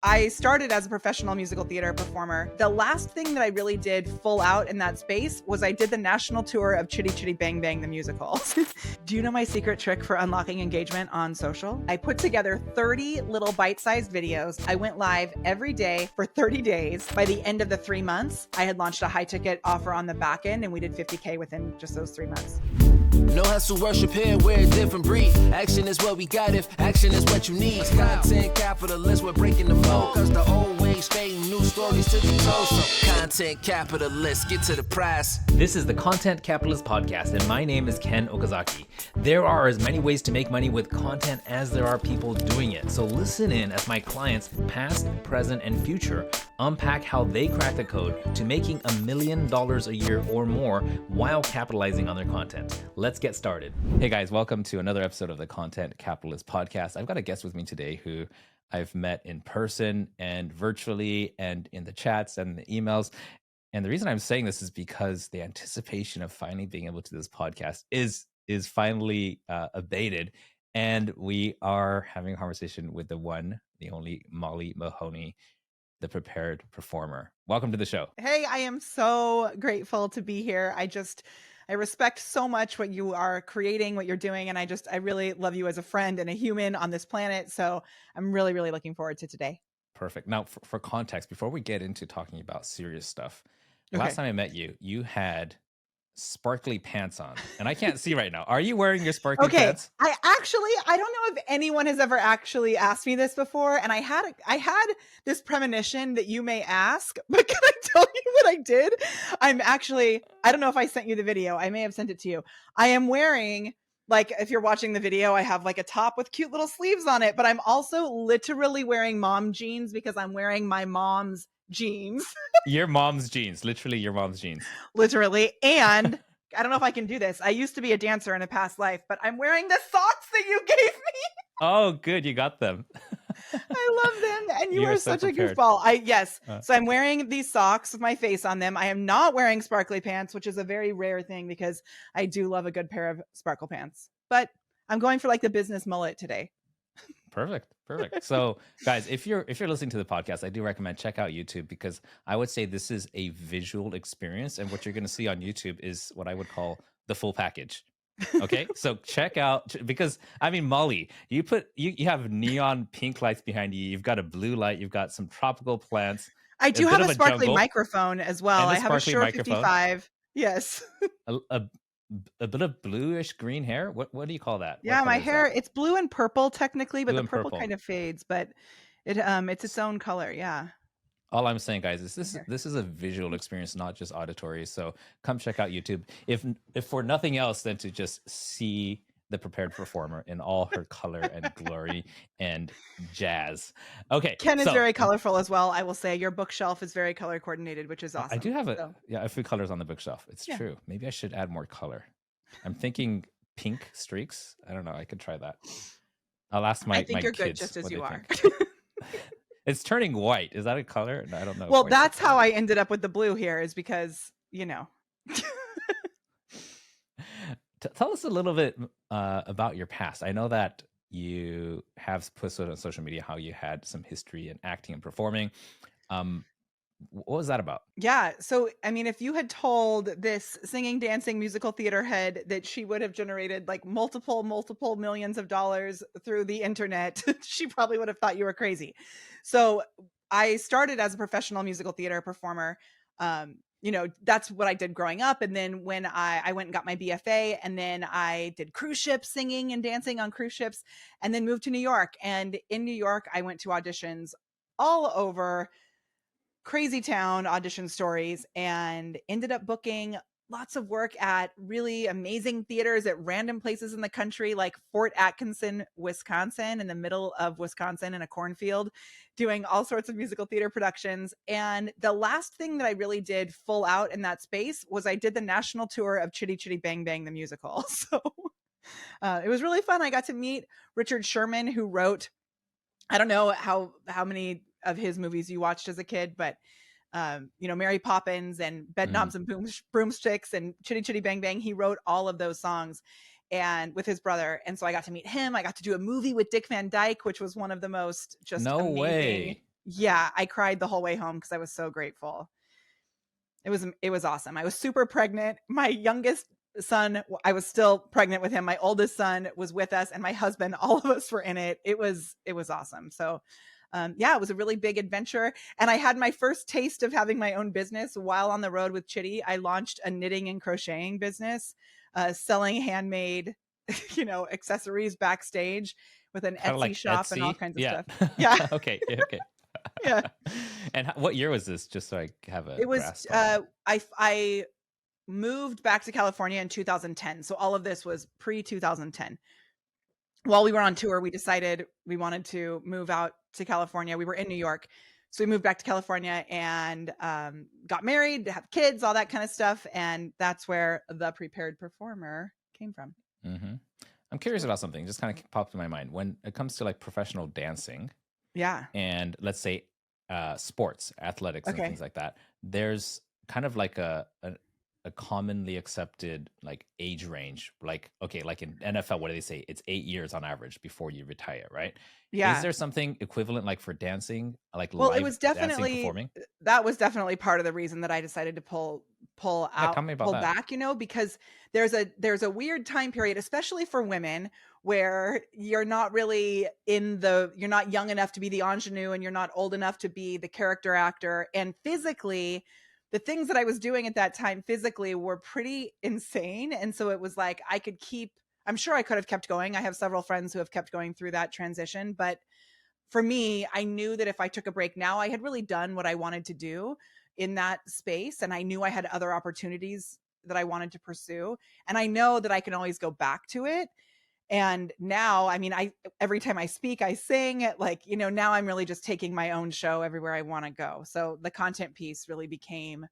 I started as a professional musical theater performer. The last thing that I really did full out in that space was I did the national tour of Chitty Chitty Bang Bang the musical. Do you know my secret trick for unlocking engagement on social? I put together 30 little bite-sized videos. I went live every day for 30 days. By the end of the 3 months, I had launched a high ticket offer on the back end, and we did 50K within just those 3 months. No hustle worship here, we're a different breed. Action is what we got if action is what you need. Content capitalists, we're breaking the mold. Cause the old ways fading, new stories to be told. So content capitalists, get to the prize. This is the Content Capitalist Podcast, and my name is Ken Okazaki. There are as many ways to make money with content as there are people doing it. So listen in as my clients, past, present, and future, unpack how they crack the code to making $1 million a year or more while capitalizing on their content. Let's get started. Hey guys, welcome to another episode of the Content Capitalist Podcast. I've got a guest with me today who I've met in person and virtually and in the chats and the emails. And the reason I'm saying this is because the anticipation of finally being able to do this podcast is finally abated. And we are having a conversation with the one, the only Molly Mahoney, the prepared performer. Welcome to the show. Hey, I am so grateful to be here. I respect so much what you are creating, what you're doing, and I really love you as a friend and a human on this planet. So I'm really, really looking forward to today. Perfect. Now, for context, before we get into talking about serious stuff, Okay. last time I met you, you had sparkly pants on, and I can't see right now. Are you wearing your sparkly pants? I don't know if anyone has ever actually asked me this before, and I had this premonition that you may ask, but can I tell you what I did? I don't know if I sent you the video. I may have sent it to you. I am wearing, like, if you're watching the video, I have like a top with cute little sleeves on it, but I'm also literally wearing mom jeans because I'm wearing my mom's jeans. Your mom's jeans, literally your mom's jeans. Literally. And I don't know if I can do this. I used to be a dancer in a past life, but I'm wearing the socks that you gave me. Oh, good. You got them. I love them. And you are are so such prepared. a goofball. Yes. So I'm wearing these socks with my face on them. I am not wearing sparkly pants, which is a very rare thing because I do love a good pair of sparkle pants. But I'm going for like the business mullet today. Perfect. So guys, if you're listening to the podcast, I do recommend check out YouTube because I would say this is a visual experience, and what you're going to see on YouTube is what I would call the full package. Okay, so check out, because I mean, Molly, you have neon pink lights behind you. You've got a blue light. You've got some tropical plants. I do have a sparkly jungle, microphone as well. I have a Shure microphone. 55. Yes. A bit of bluish green hair. What do you call that? Yeah, my hair, it's blue and purple technically, but the purple kind of fades, but it's its own color. Yeah. All I'm saying, guys, is this is a visual experience, not just auditory. So come check out YouTube. If for nothing else than to just see the prepared performer in all her color and glory and jazz. Okay. Ken is very colorful as well. I will say your bookshelf is very color coordinated, which is awesome. I do have a few colors on the bookshelf. It's true. Maybe I should add more color. I'm thinking pink streaks. I don't know. I could try that. I'll ask my kids. I think you're good just as you are. It's turning white. Is that a color? No, I don't know. Well, that's how I ended up with the blue here, is because, Tell us a little bit about your past. I know that you have posted on social media how you had some history in acting and performing. What was that about? Yeah. So, I mean, if you had told this singing, dancing, musical theater head that she would have generated like multiple millions of dollars through the internet, she probably would have thought you were crazy. So I started as a professional musical theater performer. That's what I did growing up. And then when I went and got my BFA, and then I did cruise ships, singing and dancing on cruise ships, and then moved to New York. And in New York, I went to auditions all over, crazy town audition stories, and ended up booking lots of work at really amazing theaters at random places in the country, like Fort Atkinson, Wisconsin, in the middle of Wisconsin in a cornfield, doing all sorts of musical theater productions. And the last thing that I really did full out in that space was I did the national tour of Chitty Chitty Bang Bang the musical. So it was really fun. I got to meet Richard Sherman, who wrote, I don't know how many of his movies you watched as a kid, but Mary Poppins and Bedknobs and Broomsticks and Chitty Chitty Bang Bang. He wrote all of those songs. and with his brother. And so I got to meet him. I got to do a movie with Dick Van Dyke, which was one of the most just No amazing way. Yeah, I cried the whole way home because I was so grateful. It was awesome. I was super pregnant. My youngest son, I was still pregnant with him. My oldest son was with us, and my husband. All of us were in it. It was awesome. So, yeah, it was a really big adventure. And I had my first taste of having my own business while on the road with Chitty. I launched a knitting and crocheting business, selling handmade, accessories backstage with an Kind of Etsy like shop and all Etsy. kinds of Yeah. stuff. Yeah, Okay. Okay. yeah. And what year was this? Just so I have a It was. grasp on that. I moved back to California in 2010. So all of this was pre 2010. While we were on tour, we decided we wanted to move out to California. We were in New York. So we moved back to California and got married, to have kids, all that kind of stuff. And that's where the prepared performer came from. Hmm. I'm curious about something. Just kind of popped in my mind when it comes to like professional dancing Yeah. and let's say sports, athletics, and Okay. things like that. There's kind of like a commonly accepted like age range. Like okay, like in NFL, what do they say? It's 8 years on average before you retire, right? Is Yeah. there something equivalent like for dancing, like Well, it live was dancing definitely performing? that was definitely part of the reason that I decided to Yeah, tell me about pull that. back, because there's a weird time period, especially for women, where you're not young enough to be the ingenue and you're not old enough to be the character actor. And physically, the things that I was doing at that time physically were pretty insane. And so it was like I'm sure I could have kept going. I have several friends who have kept going through that transition, but for me, I knew that if I took a break now, I had really done what I wanted to do in that space. And I knew I had other opportunities that I wanted to pursue. And I know that I can always go back to it. And now, I mean, every time I speak, I sing. Like, now I'm really just taking my own show everywhere I want to go. So the content piece really became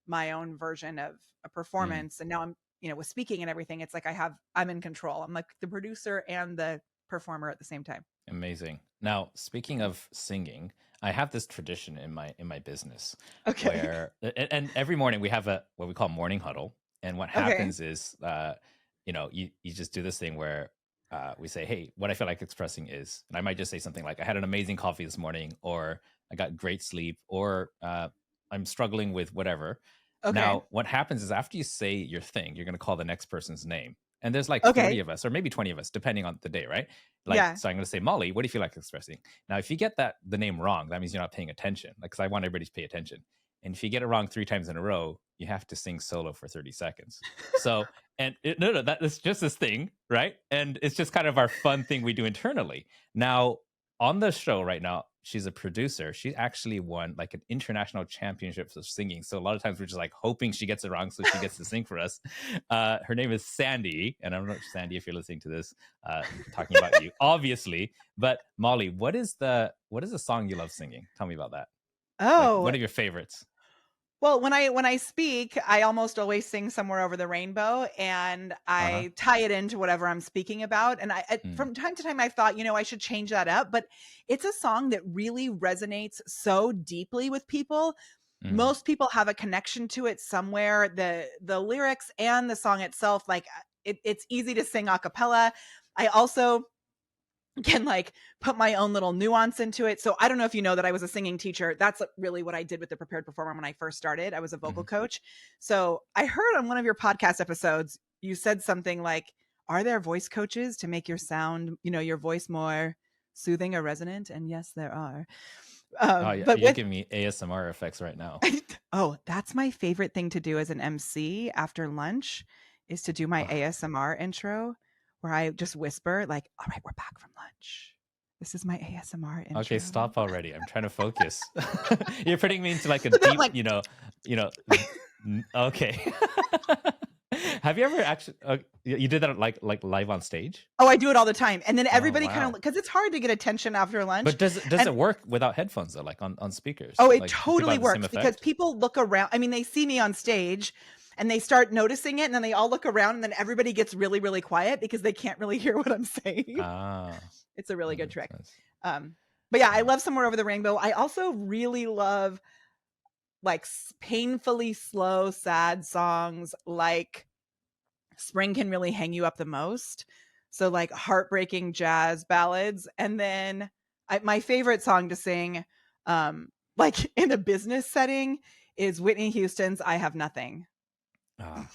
my own version of a Mm, performance. And now I'm, with speaking and everything, it's like I'm in control. I'm like the producer and the performer at the same time. amazing. Now, speaking of singing, I have this tradition in my business Okay. where and every morning we have a what we call morning huddle. And what Okay. happens is you just do this thing where we say, hey, what I feel like expressing is, and I might just say something like, I had an amazing coffee this morning, or I got great sleep, or I'm struggling with whatever. Okay. Now, what happens is after you say your thing, you're going to call the next person's name. And there's like 30 Okay. of us, or maybe 20 of us, depending on the day, right? Like, Yeah. so I'm going to say, Molly, what do you feel like expressing? Now, if you get the name wrong, that means you're not paying attention. Like, because I want everybody to pay attention. And if you get it wrong 3 times in a row, you have to sing solo for 30 seconds. So, no, that is just this thing, right? And it's just kind of our fun thing we do internally. Now, on the show right now, she's a producer. She actually won like an international championships of singing. So a lot of times we're just like hoping she gets it wrong so she gets to sing for us. Her name is Sandy, and I don't know, Sandy, if you're listening to this, talking about you, obviously. But Molly, what is the song you love singing? Tell me about that. Like Oh, one of your favorites. well, when I speak, I almost always sing Somewhere Over the Rainbow, and Uh huh. I tie it into whatever I'm speaking about. And Mm, from time to time I thought, I should change that up, but it's a song that really resonates so deeply with people. mm. Most people have a connection to it somewhere. The lyrics and the song itself, like it's easy to sing a cappella. I also can like put my own little nuance into it. So I don't know if you know that I was a singing teacher. That's really what I did with the prepared performer when I first started. I was a vocal Mhm. coach. So I heard on one of your podcast episodes, you said something like, are there voice coaches to make your sound, your voice more soothing or resonant? And yes, there are. Oh yeah, But you're with giving me ASMR effects right now. oh, that's my favorite thing to do as an MC after lunch is to do my ASMR intro where I just whisper like, "All right, we're back from lunch. This is my ASMR Okay, intro." stop already. I'm trying to focus. You're putting me into like a And then I'm deep, like, okay. Have you ever actually you did that like live on stage? "Oh, I do it all the time." And then Oh, everybody kind of wow. because it's hard to get attention after lunch. But does And it work without headphones though, like on speakers? oh, it Like do people totally have the same works because effect? people look around. I mean, they see me on stage and they start noticing it and then they all look around and then everybody gets really, really quiet because they can't really hear what I'm saying. Ah, It's a really that good makes trick. sense. But yeah, I Mm. love Somewhere Over the Rainbow. I also really love like painfully slow, sad songs like Spring Can Really Hang You Up the Most. So like heartbreaking jazz ballads. And then my favorite song to sing Like in a business setting is Whitney Houston's I Have Nothing. Ah,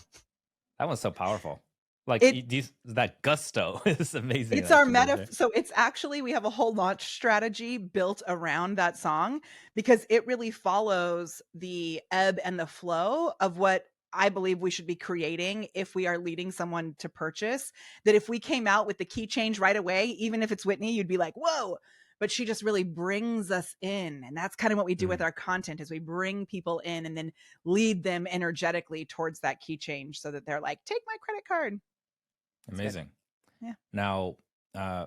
that one's so powerful. Like It that gusto is amazing It's that our she did there. so it's actually we have a whole launch strategy built around that song because it really follows the ebb and the flow of what I believe we should be creating if we are leading someone to purchase. That if we came out with the key change right away, even if it's Whitney, you'd be like, "Whoa." But she just really brings us in, and that's kind of what we do with Mm, our content is we bring people in and then lead them energetically towards that key change so that they're like, "Take my credit card." It's good. amazing. Yeah. Now, I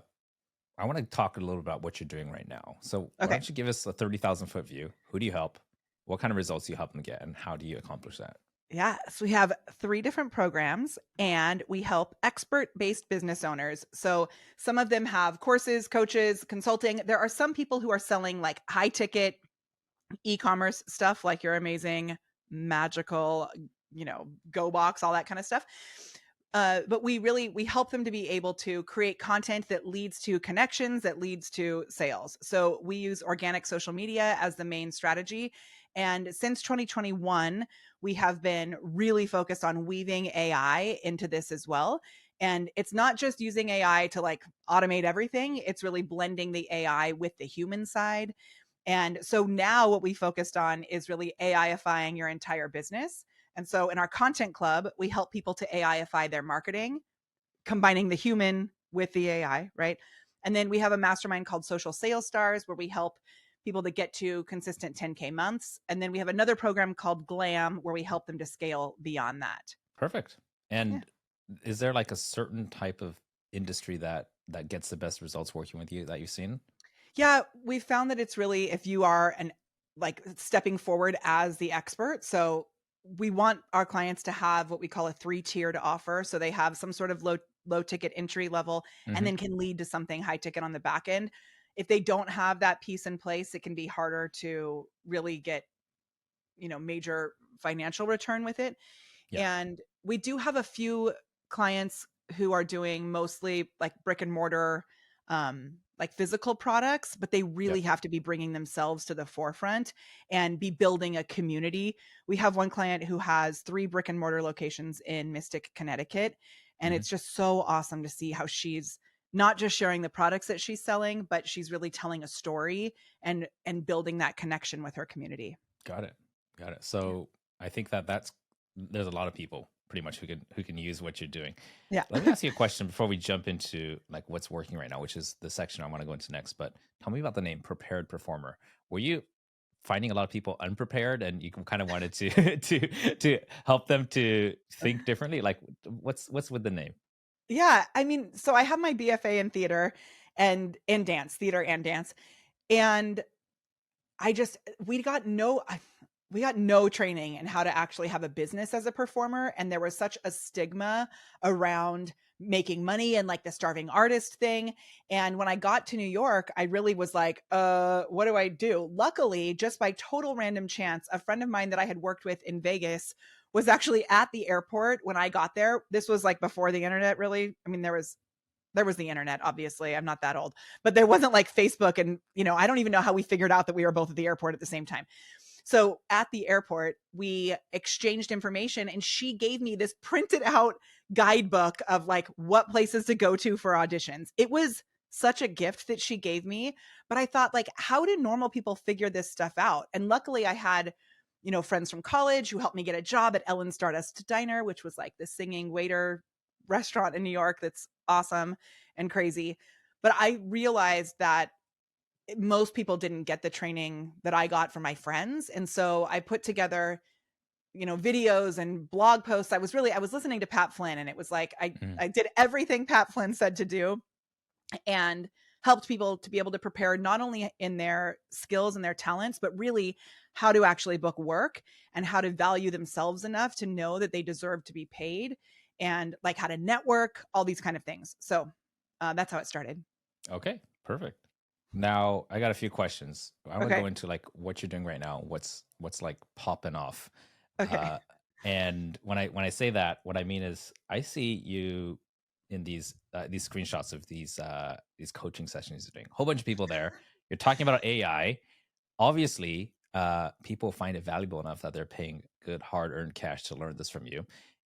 want to talk a little about what you're doing right now. So why Okay. don't you give us a 30,000-foot view? Who do you help? What kind of results do you help them get? And how do you accomplish that? Yes, we have 3 different programs and we help expert-based business owners. So some of them have courses, coaches, consulting. There are some people who are selling like high ticket e-commerce stuff like your amazing magical, go box, all that kind of stuff. But we help them to be able to create content that leads to connections, that leads to sales. So we use organic social media as the main strategy. And since 2021, we have been really focused on weaving AI into this as well. And it's not just using AI to like automate everything, it's really blending the AI with the human side. And so now what we focused on is really AIifying your entire business. And so in our content club, we help people to AIify their marketing, combining the human with the AI, right? And then we have a mastermind called Social Sales Stars where we help people to get to consistent 10K months. And then we have another program called Glam where we help them to scale beyond that. Perfect. Yeah. And is there like a certain type of industry that gets the best results working with you that you've seen? Yeah, we found that it's really if you are an like stepping forward as the expert. So we want our clients to have what we call a 3-tiered offer. So they have some sort of low ticket entry level and Hmm. then can lead to something high ticket on the back end. If they don't have that piece in place, it can be harder to really get, major financial return with it. Yeah. And we do have a few clients who are doing mostly like brick and mortar, like physical products, but they really Yep. have to be bringing themselves to the forefront and be building a community. We have one client who has 3 brick and mortar locations in Mystic, Connecticut. And Hmm. it's just so awesome to see how she's not just sharing the products that she's selling, but she's really telling a story and building that connection with her community. Got it. Got it. Yeah. So I think there's a lot of people pretty much who can use what you're doing. Yeah. Let me ask you a question before we jump into like what's working right now, which is the section I want to go into next. But tell me about the name Prepared Performer. Were you finding a lot of people unprepared and you kind of wanted to to help them to think differently? Like what's with the name? Yeah, I mean, so I have my BFA in theater and in dance, theater and dance. And I just we got no training in how to actually have a business as a performer, and there was such a stigma around making money and like the starving artist thing. And when I got to New York, I really was like, what do I do? Luckily, just by total random chance, a friend of mine that I had worked with in Vegas was actually at the airport when I got there. This was like before the internet really. I mean, there was the internet, obviously. I'm not that old, but there wasn't like Facebook. And, I don't even know how we figured out that we were both at the airport at the same time. So at the airport, we exchanged information and she gave me this printed out guidebook of like what places to go to for auditions. It was such a gift that she gave me, but I thought like, how do normal people figure this stuff out? And luckily I had, friends from college who helped me get a job at Ellen Stardust Diner, which was like the singing waiter restaurant in New York that's awesome and crazy. But I realized that most people didn't get the training that I got from my friends. And so I put together, videos and blog posts. I was listening to Pat Flynn and it was like Mhm. I did everything Pat Flynn said to do and helped people to be able to prepare not only in their skills and their talents, but really how to actually book work and how to value themselves enough to know that they deserve to be paid and like how to network, all these kind of things. So that's how it started. Okay, perfect. Now I got a few questions. I want to go Okay. into like what you're doing right now. What's like popping off? Okay. Uh, and when I say that, what I mean is I see you in these screenshots of these coaching sessions you're doing. A whole bunch of people there. You're talking about AI. obviously, people find it valuable enough that they're paying good hard-earned cash to learn this from you.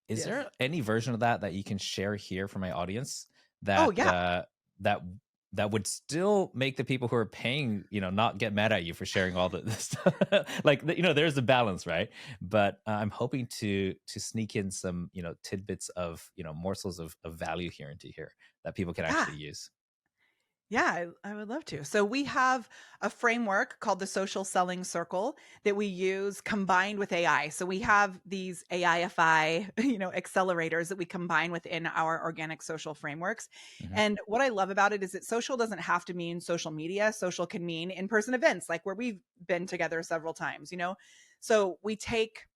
Is Yes. there any version of that you can share here for my audience Oh, that yeah. that that would still make the people who are paying, not get mad at you for sharing all the stuff? Like, there's a balance, right? But I'm hoping to sneak in some, tidbits of, morsels of value here into here that people can Yeah. actually use. Yeah, I would love to. So we have a framework called the social selling circle that we use combined with AI. So we have these AIFI, accelerators that we combine within our organic social frameworks. Hmm. And what I love about it is that social doesn't have to mean social media. Social can mean in-person events, like where we've been together several times. So we take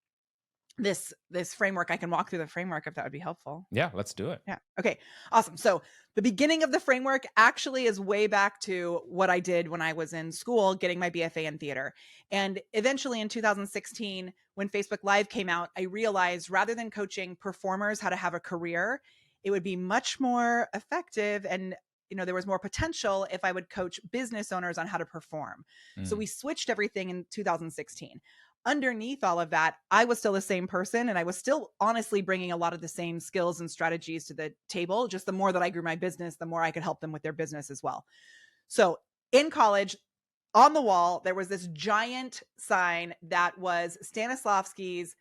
this framework. I can walk through the framework if that would be helpful. Yeah, let's do it. Yeah. Okay. Awesome. So the beginning of the framework actually is way back to what I did when I was in school getting my BFA in theater. And eventually in 2016, when Facebook Live came out, I realized rather than coaching performers how to have a career, it would be much more effective and there was more potential if I would coach business owners on how to perform. So Mm. we switched everything in 2016. Underneath all of that, I was still the same person and I was still honestly bringing a lot of the same skills and strategies to the table. Just the more that I grew my business, the more I could help them with their business as well. So in college, on the wall, there was this giant sign that was Stanislavski's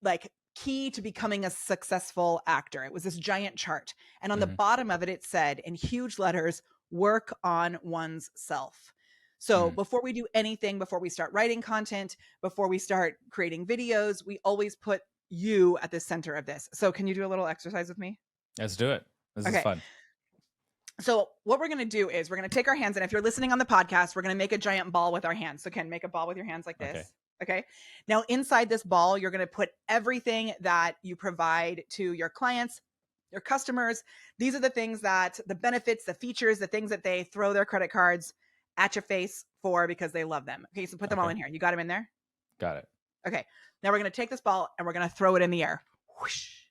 like key to becoming a successful actor. It was this giant chart. And on the Mhm. bottom of it, it said in huge letters, work on one's self. So Mm. before we do anything, before we start writing content, before we start creating videos, we always put you at the center of this. So can you do a little exercise with me? Let's do it. This is Okay. fun. So what we're going to do is we're going to take our hands, and if you're listening on the podcast, we're going to make a giant ball with our hands. So Ken, make a ball with your hands like this. Okay. Okay. Now inside this ball, you're going to put everything that you provide to your clients, your customers. These are the things that the benefits, the features, the things that they throw their credit cards at your face for because they love them. Okay. So put them all Okay. in here. You got them in there? Got it. Okay. Now we're going to take this ball and we're going to throw it in the air. Whoosh.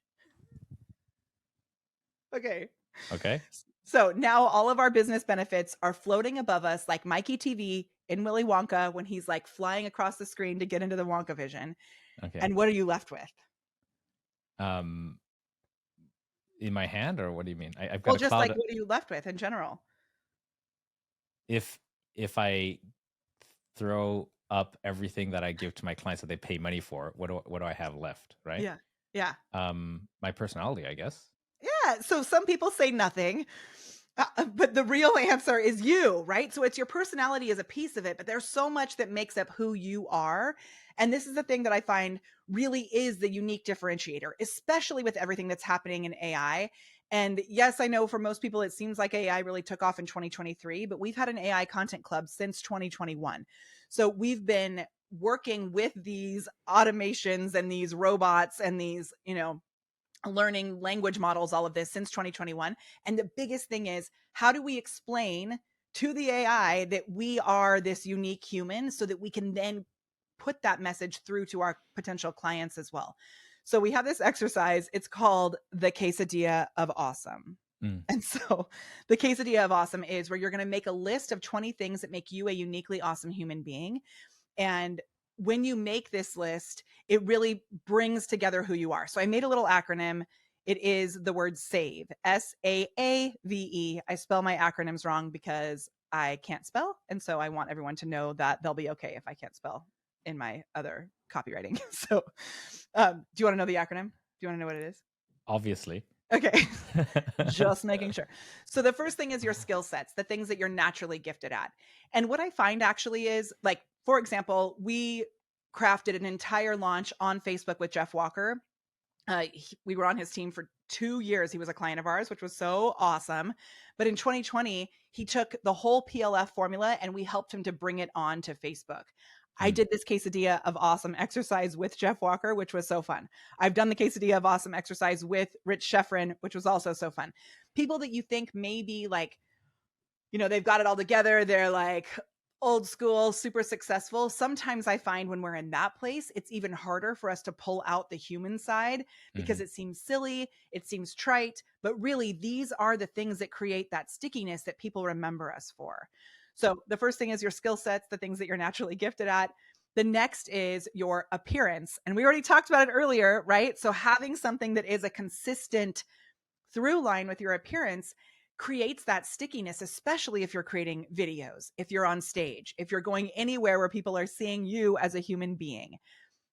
Okay. Okay. So now all of our business benefits are floating above us like Mikey TV in Willy Wonka when he's like flying across the screen to get into the Wonka vision. Okay. And what are you left with? In my hand, or what do you mean? I've got Well, a just cloud. like what are you left with in general? If I throw up everything that I give to my clients that they pay money for, what do I have left, right? Yeah. Yeah. My personality, I guess. Yeah. So some people say nothing, but the real answer is you, right? So it's your personality is a piece of it, but there's so much that makes up who you are. And this is the thing that I find really is the unique differentiator, especially with everything that's happening in AI. And yes, I know for most people, it seems like AI really took off in 2023, but we've had an AI content club since 2021. So we've been working with these automations and these robots and these, learning language models, all of this since 2021. And the biggest thing is, how do we explain to the AI that we are this unique human so that we can then put that message through to our potential clients as well? So we have this exercise. It's called the quesadilla of awesome. Mm. And so the quesadilla of awesome is where you're going to make a list of 20 things that make you a uniquely awesome human being. And when you make this list, it really brings together who you are. So I made a little acronym. It is the word SAVE, SAAVE. I spell my acronyms wrong because I can't spell. And so I want everyone to know that they'll be okay if I can't spell in my other copywriting. So do you want to know the acronym? Do you want to know what it is? Obviously. Okay. Just making sure. So the first thing is your skill sets, the things that you're naturally gifted at. And what I find actually is, like, for example, we crafted an entire launch on Facebook with Jeff Walker. We were on his team for 2 years. He was a client of ours, which was so awesome. But in 2020, he took the whole PLF formula and we helped him to bring it on to Facebook. I did this quesadilla of awesome exercise with Jeff Walker, which was so fun. I've done the quesadilla of awesome exercise with Rich Sheffrin, which was also so fun. People that you think maybe like, they've got it all together. They're like old school, super successful. Sometimes I find when we're in that place, it's even harder for us to pull out the human side because it seems silly, it seems trite, but really these are the things that create that stickiness that people remember us for. So the first thing is your skill sets, the things that you're naturally gifted at. The next is your appearance. And we already talked about it earlier, right? So having something that is a consistent through line with your appearance creates that stickiness, especially if you're creating videos, if you're on stage, if you're going anywhere where people are seeing you as a human being.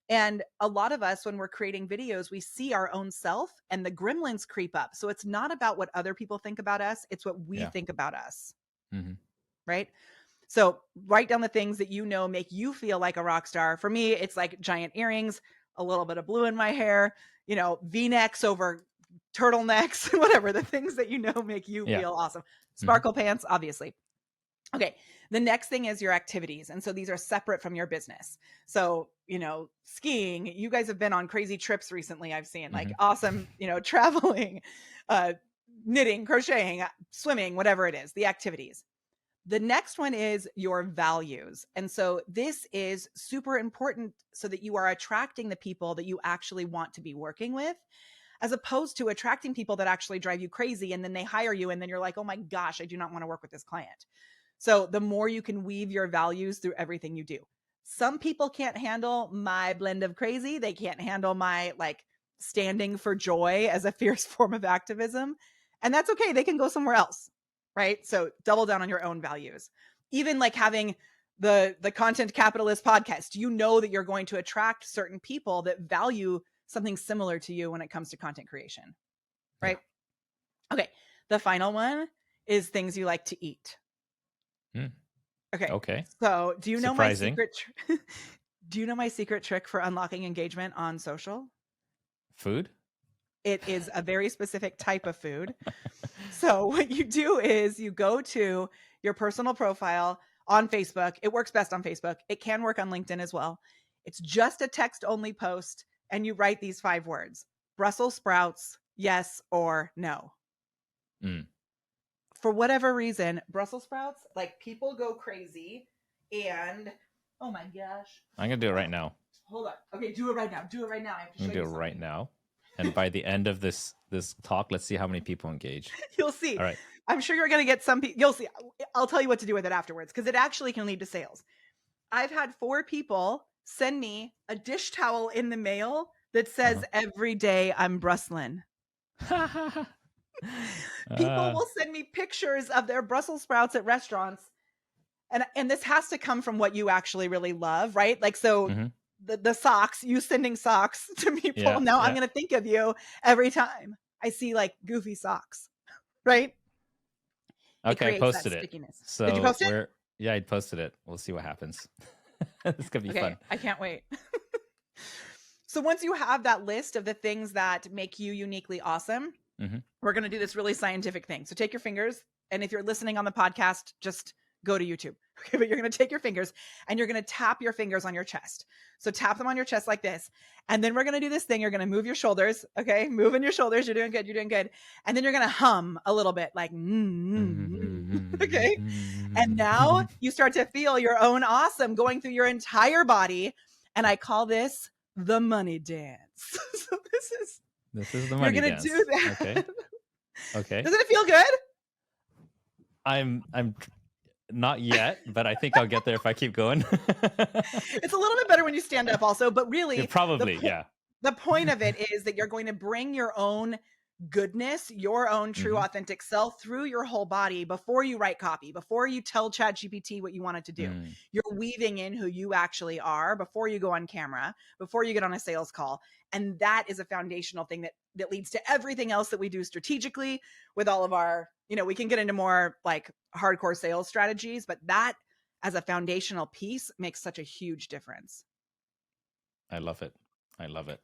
And a lot of us, when we're creating videos, we see our own self and the gremlins creep up. So it's not about what other people think about us. It's what we think about us. Mm-hmm. Right. So write down the things that you know make you feel like a rock star. For me, it's like giant earrings, a little bit of blue in my hair, V-necks over turtlenecks, whatever, the things that you know make you feel awesome. Sparkle pants, obviously. Okay. The next thing is your activities. And so these are separate from your business. So, skiing, you guys have been on crazy trips recently. I've seen like awesome, traveling, knitting, crocheting, swimming, whatever it is, the activities. The next one is your values. And so this is super important so that you are attracting the people that you actually want to be working with, as opposed to attracting people that actually drive you crazy. And then they hire you. And then you're like, oh my gosh, I do not want to work with this client. So the more you can weave your values through everything you do. Some people can't handle my blend of crazy. They can't handle my standing for joy as a fierce form of activism. And that's okay. They can go somewhere else. Right. So double down on your own values. Even like having the Content Capitalist podcast, you know that you're going to attract certain people that value something similar to you when it comes to content creation. Right. Yeah. Okay. The final one is things you like to eat. Okay. So do you know my secret? Do you know my secret trick for unlocking engagement on social? Food? It is a very specific type of food. So what you do is you go to your personal profile on Facebook. It works best on Facebook. It can work on LinkedIn as well. It's just a text only post. And you write these 5 words: Brussels sprouts, yes or no. For whatever reason, Brussels sprouts, people go crazy. And oh my gosh. I'm going to do it right now. Hold on. Okay, do it right now. Do it right now. I have to show you do it right now. And by the end of this talk, let's see how many people engage. You'll see. All right. I'm sure you're going to get some people. You'll see. I'll tell you what to do with it afterwards, because it actually can lead to sales. I've had 4 people send me a dish towel in the mail that says every day I'm Brussels. People will send me pictures of their Brussels sprouts at restaurants. And this has to come from what you actually really love, right? The socks, you sending socks to people. I'm going to think of you every time I see goofy socks, right? Okay, I posted it. So did you post it? Yeah, I posted it. We'll see what happens. This could be fun. I can't wait. So once you have that list of the things that make you uniquely awesome, we're going to do this really scientific thing. So take your fingers, and if you're listening on the podcast, just go to YouTube. Okay, but you're going to take your fingers and you're going to tap your fingers on your chest. So tap them on your chest like this. And then we're going to do this thing. You're going to move your shoulders. Okay. Moving your shoulders. You're doing good. You're doing good. And then you're going to hum a little bit okay. And now you start to feel your own awesome going through your entire body. And I call this the money dance. So this is the money dance. You're going to do that. Okay. Doesn't it feel good? I'm not yet, but I think I'll get there if I keep going. It's a little bit better when you stand up also, but really probably, the point of it is that you're going to bring your own goodness, your own true authentic self through your whole body before you write copy, before you tell ChatGPT what you want it to do. You're weaving in who you actually are before you go on camera, before you get on a sales call. And that is a foundational thing that leads to everything else that we do strategically with all of our, we can get into more hardcore sales strategies, but that as a foundational piece makes such a huge difference. I love it.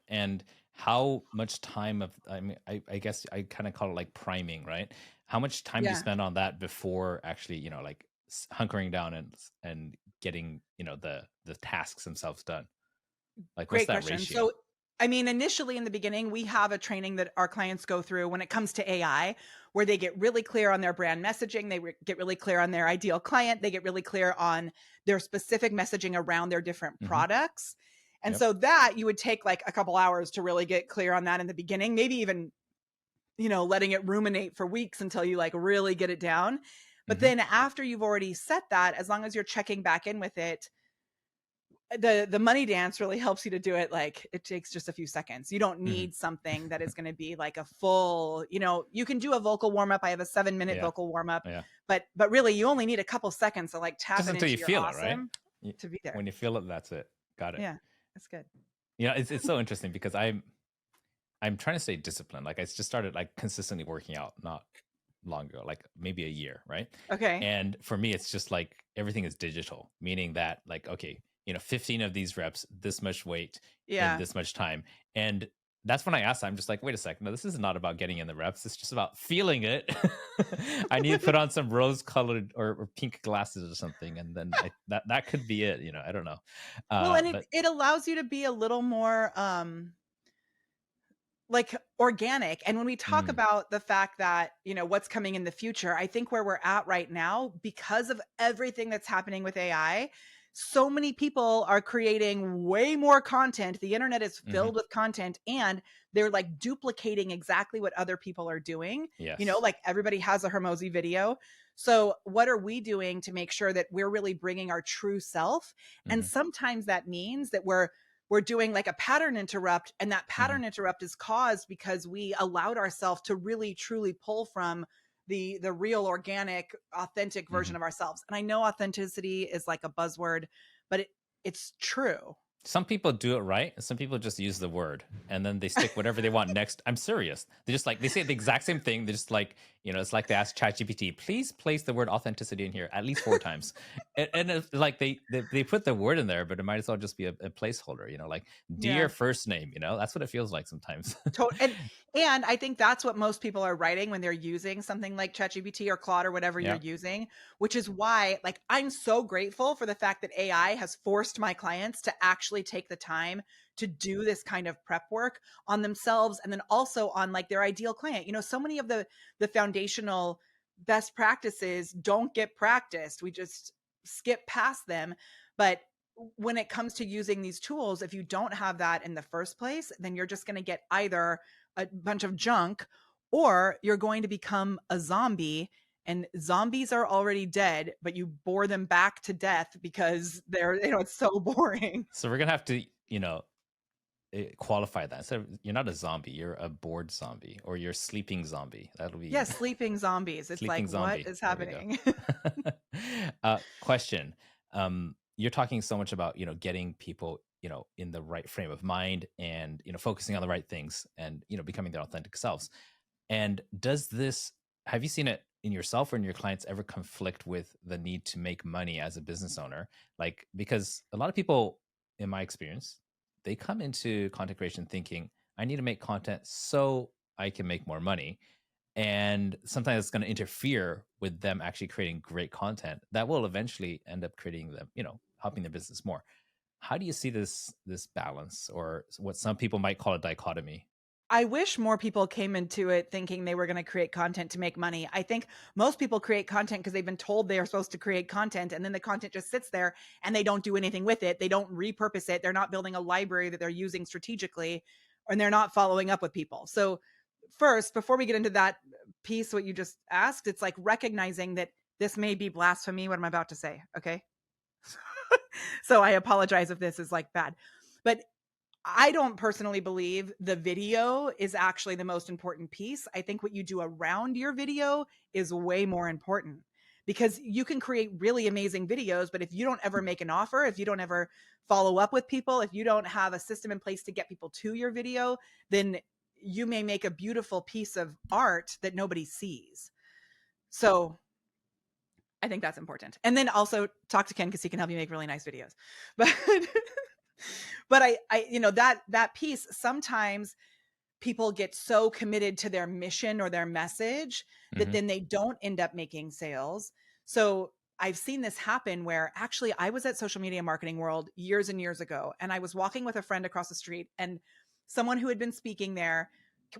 And how much time I guess I kind of call it priming, right? How much time do you spend on that before actually, hunkering down and getting, the tasks themselves done? What's Great that question. ratio? So, initially in the beginning, we have a training that our clients go through when it comes to AI, where they get really clear on their brand messaging. They get really clear on their ideal client. They get really clear on their specific messaging around their different products. And so that you would take a couple hours to really get clear on that in the beginning, maybe even, letting it ruminate for weeks until you really get it down. But then after you've already set that, as long as you're checking back in with it, the money dance really helps you to do it. Like, it takes just a few seconds. You don't need something that is going to be like a full, you can do a vocal warm up. I have a 7-minute vocal warm up, but really you only need a couple seconds to like tap just it until into you feel awesome it, right? to be there. When you feel it, that's it. Got it. Yeah, that's good. It's so interesting because I'm trying to stay disciplined. Like, I just started like consistently working out not long ago, like maybe a year, right? Okay. And for me, it's just like everything is digital, meaning that like, okay, 15 of these reps, this much weight in this much time. And that's when I asked, I'm just like, wait a second, no, this is not about getting in the reps. It's just about feeling it. I need to put on some rose colored or pink glasses or something. And then that could be it. I don't know. Well, and it allows you to be a little more, like organic. And when we talk about the fact that, what's coming in the future, I think where we're at right now, because of everything that's happening with AI, so many people are creating way more content. The internet is filled with content, and they're like duplicating exactly what other people are doing. Yes. Like everybody has a Hermosi video. So what are we doing to make sure that we're really bringing our true self? And sometimes that means that we're doing like a pattern interrupt, and that pattern interrupt is caused because we allowed ourselves to really truly pull from the real, organic, authentic version of ourselves. And I know authenticity is like a buzzword, but it's true. Some people do it right. Some people just use the word and then they stick whatever they want next. I'm serious. They just like, they say the exact same thing. They're just like, it's like they ask ChatGPT, please place the word authenticity in here at least 4 times. And it's like they put the word in there, but it might as well just be a placeholder, like dear first name, that's what it feels like sometimes. And I think that's what most people are writing when they're using something like ChatGPT or Claude or whatever you're using, which is why like I'm so grateful for the fact that AI has forced my clients to actually take the time to do this kind of prep work on themselves, and then also on like their ideal client. So many of the foundational best practices don't get practiced. We just skip past them. But when it comes to using these tools, if you don't have that in the first place, then you're just going to get either a bunch of junk, or you're going to become a zombie. And zombies are already dead, but you bore them back to death because they're, it's so boring. So we're going to have to, qualify that. So you're not a zombie, you're a bored zombie, or you're sleeping zombie. That'll be sleeping zombies. It's sleeping like zombie. What is happening? Question. You're talking so much about getting people in the right frame of mind, and focusing on the right things, and becoming their authentic selves. And have you seen it in yourself or in your clients ever conflict with the need to make money as a business owner? Like, because a lot of people, in my experience, they come into content creation thinking, I need to make content so I can make more money. And sometimes it's going to interfere with them actually creating great content that will eventually end up creating them, helping their business more. How do you see this balance, or what some people might call a dichotomy? I wish more people came into it thinking they were going to create content to make money. I think most people create content because they've been told they are supposed to create content, and then the content just sits there and they don't do anything with it. They don't repurpose it. They're not building a library that they're using strategically, and they're not following up with people. So first, before we get into that piece, what you just asked, it's like recognizing that this may be blasphemy, what I'm about to say. Okay. So I apologize if this is like bad, but I don't personally believe the video is actually the most important piece. I think what you do around your video is way more important, because you can create really amazing videos, but if you don't ever make an offer, if you don't ever follow up with people, if you don't have a system in place to get people to your video, then you may make a beautiful piece of art that nobody sees. So I think that's important. And then also talk to Ken, because he can help you make really nice videos. But I that piece, sometimes people get so committed to their mission or their message that then they don't end up making sales. So I've seen this happen where actually I was at Social Media Marketing World years and years ago, and I was walking with a friend across the street, and someone who had been speaking there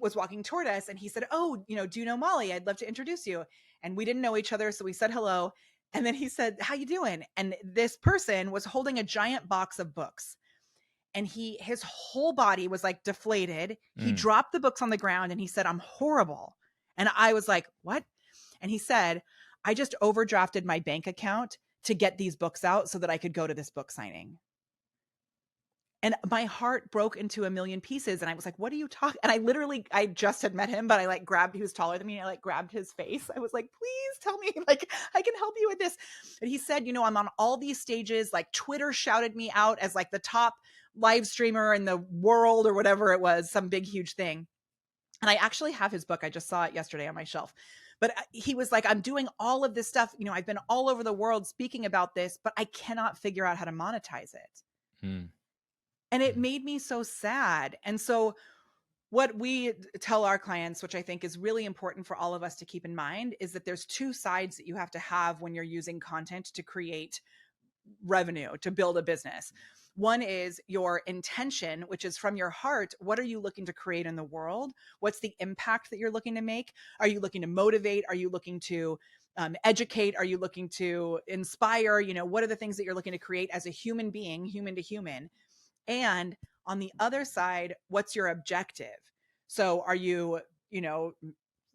was walking toward us, and he said, oh, do you know Molly? I'd love to introduce you. And we didn't know each other, so we said hello. And then he said, how you doing? And this person was holding a giant box of books, and his whole body was like deflated. He dropped the books on the ground and he said, I'm horrible. And I was like, what? And he said, I just overdrafted my bank account to get these books out so that I could go to this book signing. And my heart broke into a million pieces. And I was like, what are you talking? And I just had met him, but I like grabbed, he was taller than me. And I like grabbed his face. I was like, please tell me, like, I can help you with this. And he said, I'm on all these stages. Like Twitter shouted me out as like the top live streamer in the world or whatever it was, some big, huge thing. And I actually have his book. I just saw it yesterday on my shelf. But he was like, I'm doing all of this stuff. I've been all over the world speaking about this, but I cannot figure out how to monetize it. And it made me so sad. And so what we tell our clients, which I think is really important for all of us to keep in mind, is that there's two sides that you have to have when you're using content to create revenue, to build a business. One is your intention, which is from your heart. What are you looking to create in the world? What's the impact that you're looking to make? Are you looking to motivate? Are you looking to educate? Are you looking to inspire? What are the things that you're looking to create as a human being, human to human? And on the other side, what's your objective? So are you,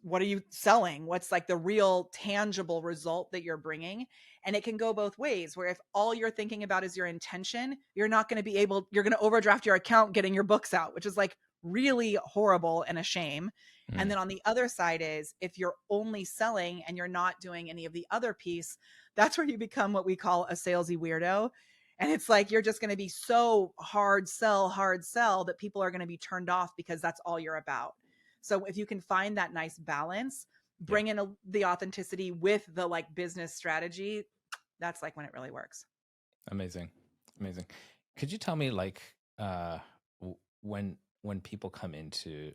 what are you selling? What's like the real tangible result that you're bringing? And it can go both ways, where if all you're thinking about is your intention, you're not going to be able, you're going to overdraft your account getting your books out, which is like really horrible and a shame. And then on the other side is if you're only selling and you're not doing any of the other piece, that's where you become what we call a salesy weirdo. And it's like, you're just going to be so hard sell that people are going to be turned off because that's all you're about. So if you can find that nice balance, bring in the authenticity with the like business strategy, that's like when it really works. Amazing. Could you tell me like when people come in to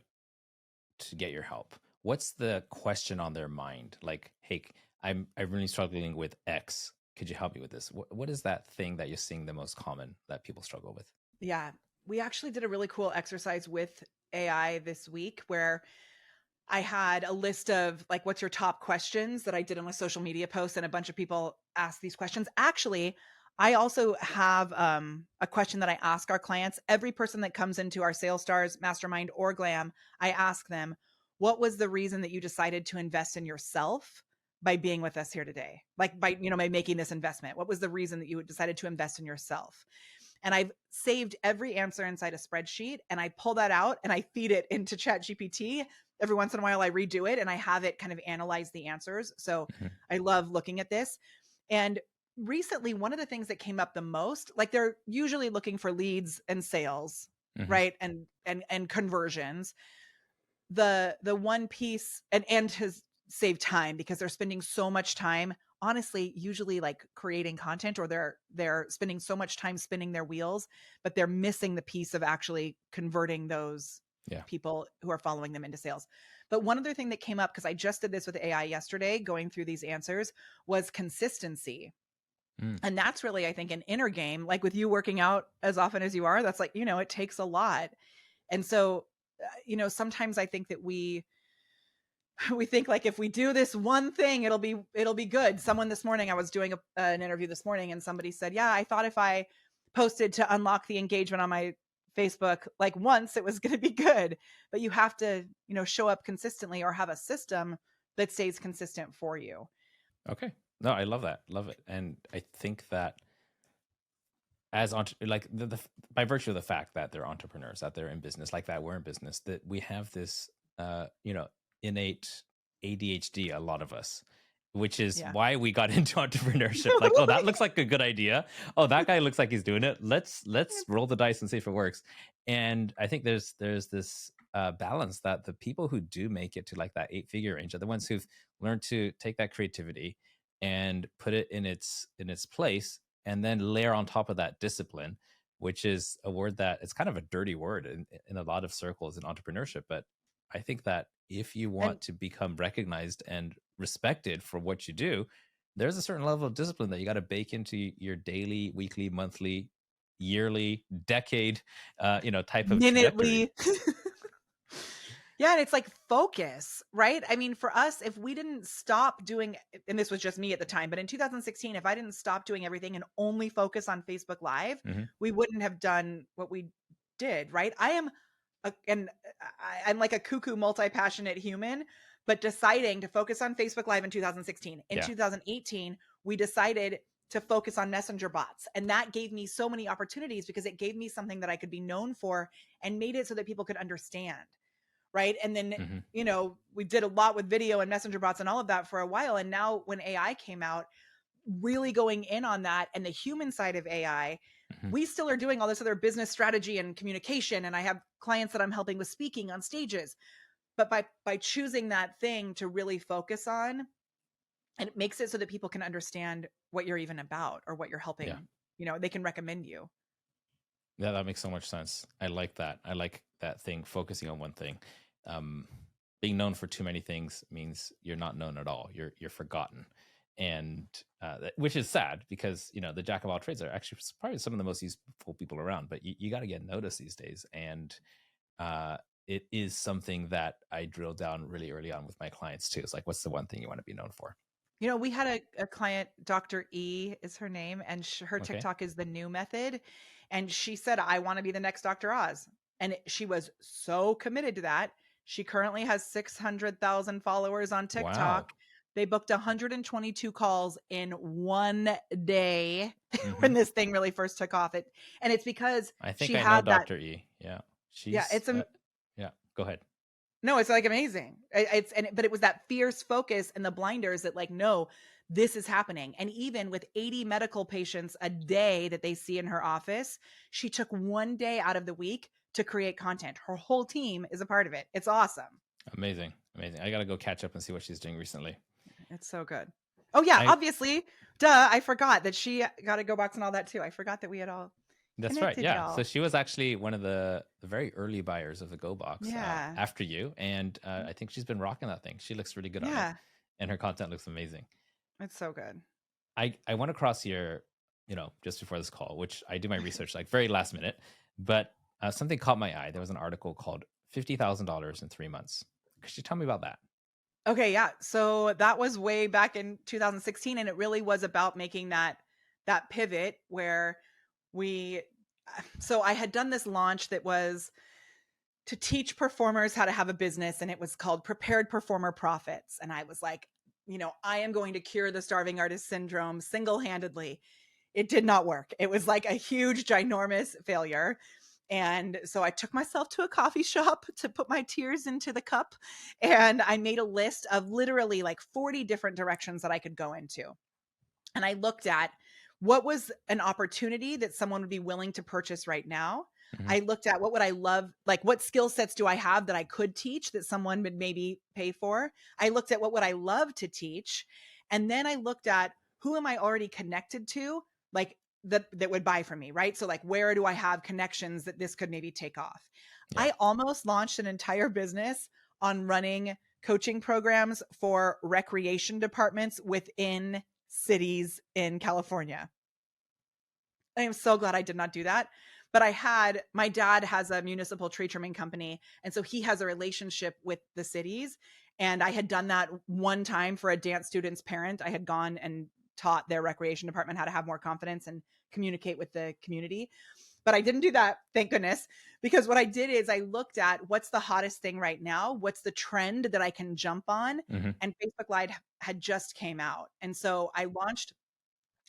get your help, what's the question on their mind? Like, hey, I'm really struggling with X. Could you help me with this? What is that thing that you're seeing the most common that people struggle with? Yeah, we actually did a really cool exercise with AI this week where I had a list of like, what's your top questions that I did on a social media post, and a bunch of people asked these questions. Actually, I also have a question that I ask our clients. Every person that comes into our Sales Stars Mastermind or Glam, I ask them, what was the reason that you decided to invest in yourself by being with us here today? Like by making this investment, what was the reason that you decided to invest in yourself? And I've saved every answer inside a spreadsheet, and I pull that out and I feed it into ChatGPT. Every once in a while I redo it and I have it kind of analyze the answers. So I love looking at this. And recently, one of the things that came up the most, like they're usually looking for leads and sales, right? And conversions. The one piece and has saved time because they're spending so much time, honestly, usually like creating content, or they're spending so much time spinning their wheels, but they're missing the piece of actually converting those people who are following them into sales. But one other thing that came up, because I just did this with AI yesterday, going through these answers, was consistency. And that's really, I think, an inner game, like with you working out as often as you are, that's like, it takes a lot. And so, sometimes I think that we think like, if we do this one thing, it'll be good. Someone this morning, I was doing an interview this morning, and somebody said, yeah, I thought if I posted to unlock the engagement on my Facebook, like once, it was going to be good, but you have to, show up consistently or have a system that stays consistent for you. Okay. No, I love that. Love it. And I think that as by virtue of the fact that they're entrepreneurs, that they're in business, like that we're in business, that we have this, innate ADHD, a lot of us, which is why we got into entrepreneurship. Like, oh, that looks like a good idea. Oh, that guy looks like he's doing it. Let's roll the dice and see if it works. And I think there's this balance that the people who do make it to like that 8-figure range are the ones who've learned to take that creativity and put it in its place, and then layer on top of that discipline, which is a word that it's kind of a dirty word in a lot of circles in entrepreneurship. But I think that if you want to become recognized and respected for what you do, there's a certain level of discipline that you got to bake into your daily, weekly, monthly, yearly, decade, type of minutely. Yeah. And it's like focus, right? I mean, for us, if we didn't stop doing, and this was just me at the time, but in 2016, if I didn't stop doing everything and only focus on Facebook Live, we wouldn't have done what we did, right? I'm like a cuckoo, multi-passionate human, but deciding to focus on Facebook Live in 2016. In Yeah. 2018, we decided to focus on messenger bots. And that gave me so many opportunities because it gave me something that I could be known for and made it so that people could understand. Right. And then, Mhm. you know, we did a lot with video and messenger bots and all of that for a while. And now when AI came out, really going in on that and the human side of AI, Mhm. we still are doing all this other business strategy and communication. And I have clients that I'm helping with speaking on stages. But by choosing that thing to really focus on, and it makes it so that people can understand what you're even about or what you're helping, Yeah. you know, they can recommend you. Yeah, that makes so much sense. I like that. I like that thing, focusing on one thing. Being known for too many things means you're not known at all. You're forgotten, and which is sad because, you know, the jack of all trades are actually probably some of the most useful people around. But you got to get noticed these days, and it is something that I drill down really early on with my clients too. It's like, what's the one thing you want to be known for? You know, we had a client, Dr. E is her name, and her Okay. TikTok is The New Method. And she said, I want to be the next Dr. Oz. And she was so committed to that. She currently has 600,000 followers on Wow. TikTok. They booked 122 calls in one day when Mhm. this thing really first took off. And it's because I think she I know had that. Dr. E. Yeah. Yeah, She's it's yeah, go ahead. no, it's like amazing. But it was that fierce focus and the blinders that like, no, this is happening. And even with 80 medical patients a day that they see in her office, she took one day out of the week to create content. Her whole team is a part of it. It's awesome. Amazing. Amazing. I got to go catch up and see what she's doing recently. It's so good. Oh yeah, I obviously. Duh, I forgot that she got a Go Box and all that too. I forgot that we had all That's right. connected, Yeah. So y'all. she was actually one of the very early buyers of the Go Box Yeah. after you. And I think she's been rocking that thing. She looks really good on it. Yeah. And her content looks amazing. It's so good. I went across here, you know, just before this call, which I do my research like very last minute, but something caught my eye. There was an article called $50,000 in 3 months. Could you tell me about that? Okay, yeah. So that was way back in 2016, and it really was about making that pivot where we so I had done this launch that was to teach performers how to have a business, and it was called Prepared Performer Profits. And I was like, you know, I am going to cure the starving artist syndrome single-handedly. It did not work. It was like a huge ginormous failure. And so I took myself to a coffee shop to put my tears into the cup. And I made a list of literally like 40 different directions that I could go into. And I looked at what was an opportunity that someone would be willing to purchase right now. Mhm. I looked at what would I love, like what skill sets do I have that I could teach that someone would maybe pay for. I looked at what would I love to teach. And then I looked at who am I already connected to, like that would buy from me, right? So like where do I have connections that this could maybe take off? Yeah. I almost launched an entire business on running coaching programs for recreation departments within cities in California. I am so glad I did not do that. But my dad has a municipal tree trimming company. And so he has a relationship with the cities. And I had done that one time for a dance student's parent. I had gone and taught their recreation department how to have more confidence and communicate with the community. But I didn't do that, thank goodness, because what I did is I looked at what's the hottest thing right now, what's the trend that I can jump on, Mhm. and Facebook Live had just came out. And so I launched,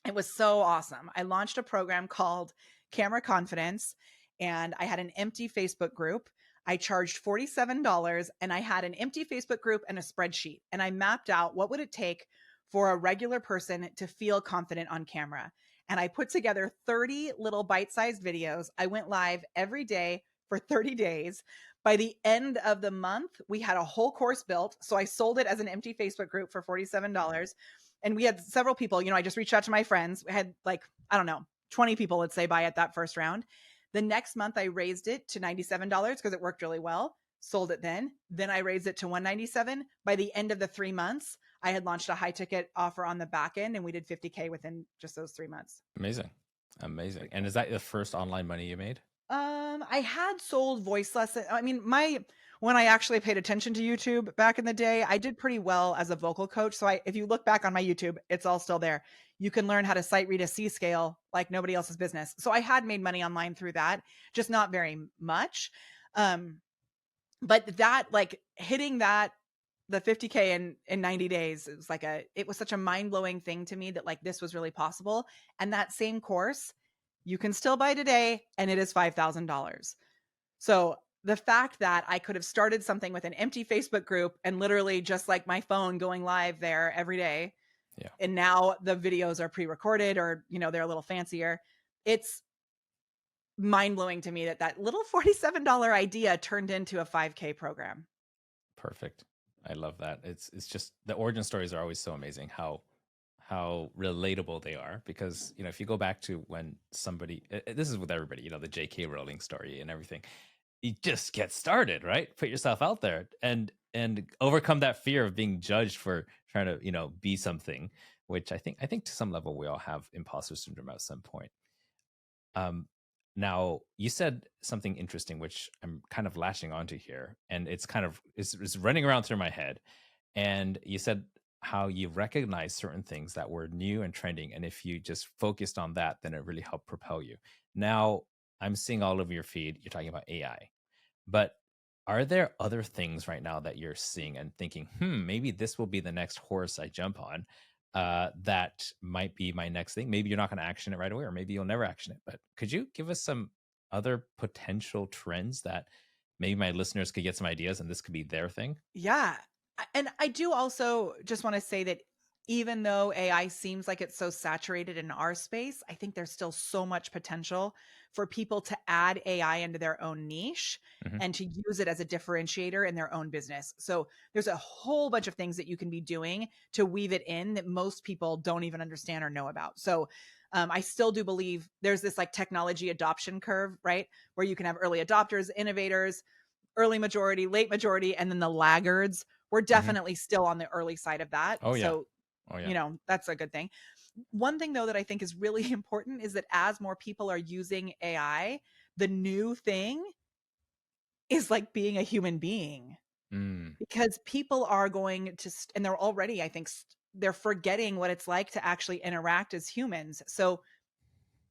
it was so awesome. I launched a program called Camera Confidence, and I had an empty Facebook group. I charged $47, and I had an empty Facebook group and a spreadsheet, and I mapped out what would it take for a regular person to feel confident on camera. And I put together 30 little bite-sized videos. I went live every day for 30 days. By the end of the month, we had a whole course built. So I sold it as an empty Facebook group for $47. And we had several people, you know, I just reached out to my friends. We had like, I don't know, 20 people, let's say, buy it that first round. The next month I raised it to $97 because it worked really well. Sold it then. Then I raised it to $197. By the end of the 3 months, I had launched a high ticket offer on the back end, and we did 50K within just those 3 months. Amazing. Amazing. And is that the first online money you made? I had sold voice lessons. I mean, when I actually paid attention to YouTube back in the day, I did pretty well as a vocal coach. So if you look back on my YouTube, it's all still there. You can learn how to sight read a C scale like nobody else's business. So I had made money online through that, just not very much. But that, like hitting that the 50K in 90 days. It was such a mind-blowing thing to me that like this was really possible. And that same course you can still buy today, and it is $5,000. So the fact that I could have started something with an empty Facebook group and literally just like my phone going live there every day. Yeah. And now the videos are pre-recorded, or, they're a little fancier. It's mind-blowing to me that that little $47 idea turned into a 5K program. Perfect. I love that. It's just the origin stories are always so amazing how relatable they are, because if you go back to when somebody, this is with everybody, the J.K. Rowling story and everything, you just get started, right? Put yourself out there and overcome that fear of being judged for trying to be something, which I think to some level we all have imposter syndrome at some point. Now you said something interesting, which I'm kind of latching onto here, and it's kind of it's running around through my head. And you said how you recognize certain things that were new and trending, and if you just focused on that, then it really helped propel you. Now I'm seeing all over your feed, you're talking about AI, but are there other things right now that you're seeing and thinking, maybe this will be the next horse I jump on? That might be my next thing. Maybe you're not going to action it right away, or maybe you'll never action it. But could you give us some other potential trends that maybe my listeners could get some ideas and this could be their thing? Yeah. And I do also just want to say that even though AI seems like it's so saturated in our space, I think there's still so much potential for people to add AI into their own niche Mhm. and to use it as a differentiator in their own business. So there's a whole bunch of things that you can be doing to weave it in that most people don't even understand or know about. So I still do believe there's this like technology adoption curve, right? Where you can have early adopters, innovators, early majority, late majority, and then the laggards. We're definitely still on the early side of that. Oh yeah. So, Oh yeah. that's a good thing. One thing though that I think is really important is that as more people are using AI, the new thing is like being a human being, Mm. because people are going to, and they're already, I think, they're forgetting what it's like to actually interact as humans. So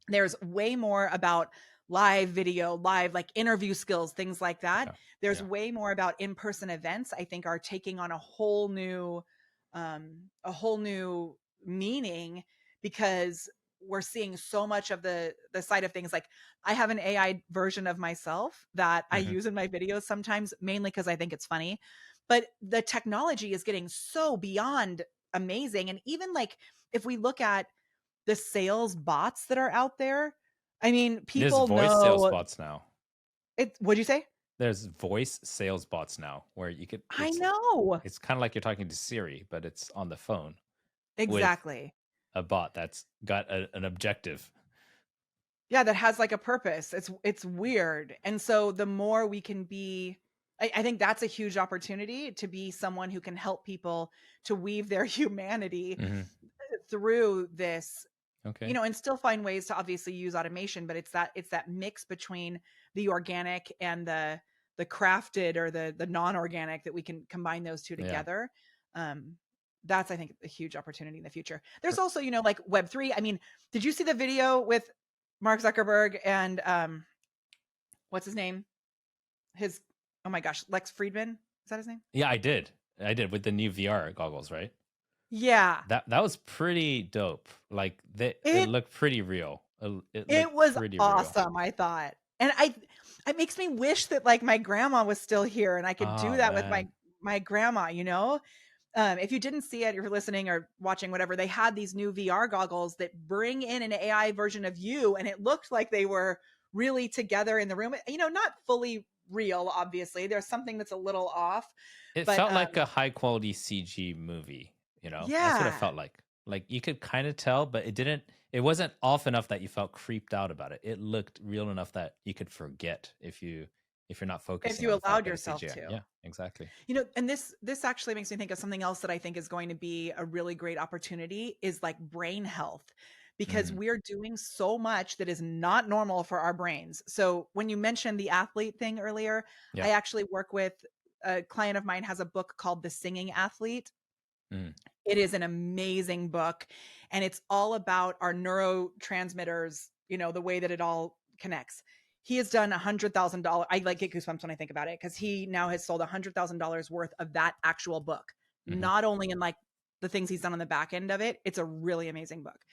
there's way more about live video, live like interview skills, things like that. Yeah. There's Yeah. way more about in-person events, I think, are taking on a whole new meaning, because we're seeing so much of the side of things. Like I have an AI version of myself that I Mhm. use in my videos sometimes, mainly because I think it's funny. But the technology is getting so beyond amazing. And even like if we look at the sales bots that are out there, I mean, There's people voice sales know bots now. it. What'd you say? There's voice sales bots now where you could I know. it's kind of like you're talking to Siri, but it's on the phone with Exactly. a bot that's got an objective. Yeah, that has like a purpose. It's weird. And so the more we can be, I think that's a huge opportunity to be someone who can help people to weave their humanity Mhm. through this, Okay. and still find ways to obviously use automation, but it's that mix between the organic and the crafted, or the non-organic, that we can combine those two Yeah. together. Um, that's, I think, a huge opportunity in the future. There's also, like Web3. I mean, did you see the video with Mark Zuckerberg and what's his name? His Oh my gosh, Lex Friedman. Is that his name? Yeah, I did. I did with the new VR goggles, right? Yeah. That was pretty dope. Like it It looked pretty real. It It looked was pretty real. awesome, I thought. And it makes me wish that like my grandma was still here and I could do Oh that with man. my grandma, If you didn't see it, if you're listening or watching, whatever, they had these new VR goggles that bring in an AI version of you, and it looked like they were really together in the room. Not fully real, obviously. There's something that's a little off, It but felt like a high quality CG movie, That's what it yeah. felt like. Like you could kind of tell, but it wasn't off enough that you felt creeped out about it. It looked real enough that you could forget if you're not If focusing on you the fact allowed that it's yourself CGI. to. Yeah, exactly. And this actually makes me think of something else that I think is going to be a really great opportunity, is like brain health, because Mm, we're doing so much that is not normal for our brains. So when you mentioned the athlete thing earlier, yeah. I actually work with a client of mine, has a book called The Singing Athlete. Mm, It is an amazing book, and it's all about our neurotransmitters, the way that it all connects. he has done $100,000. I like get goosebumps when I think about it, because he now has sold $100,000 worth of that actual book. Mhm. Not only in like the things he's done on the back end of it, it's a really amazing book.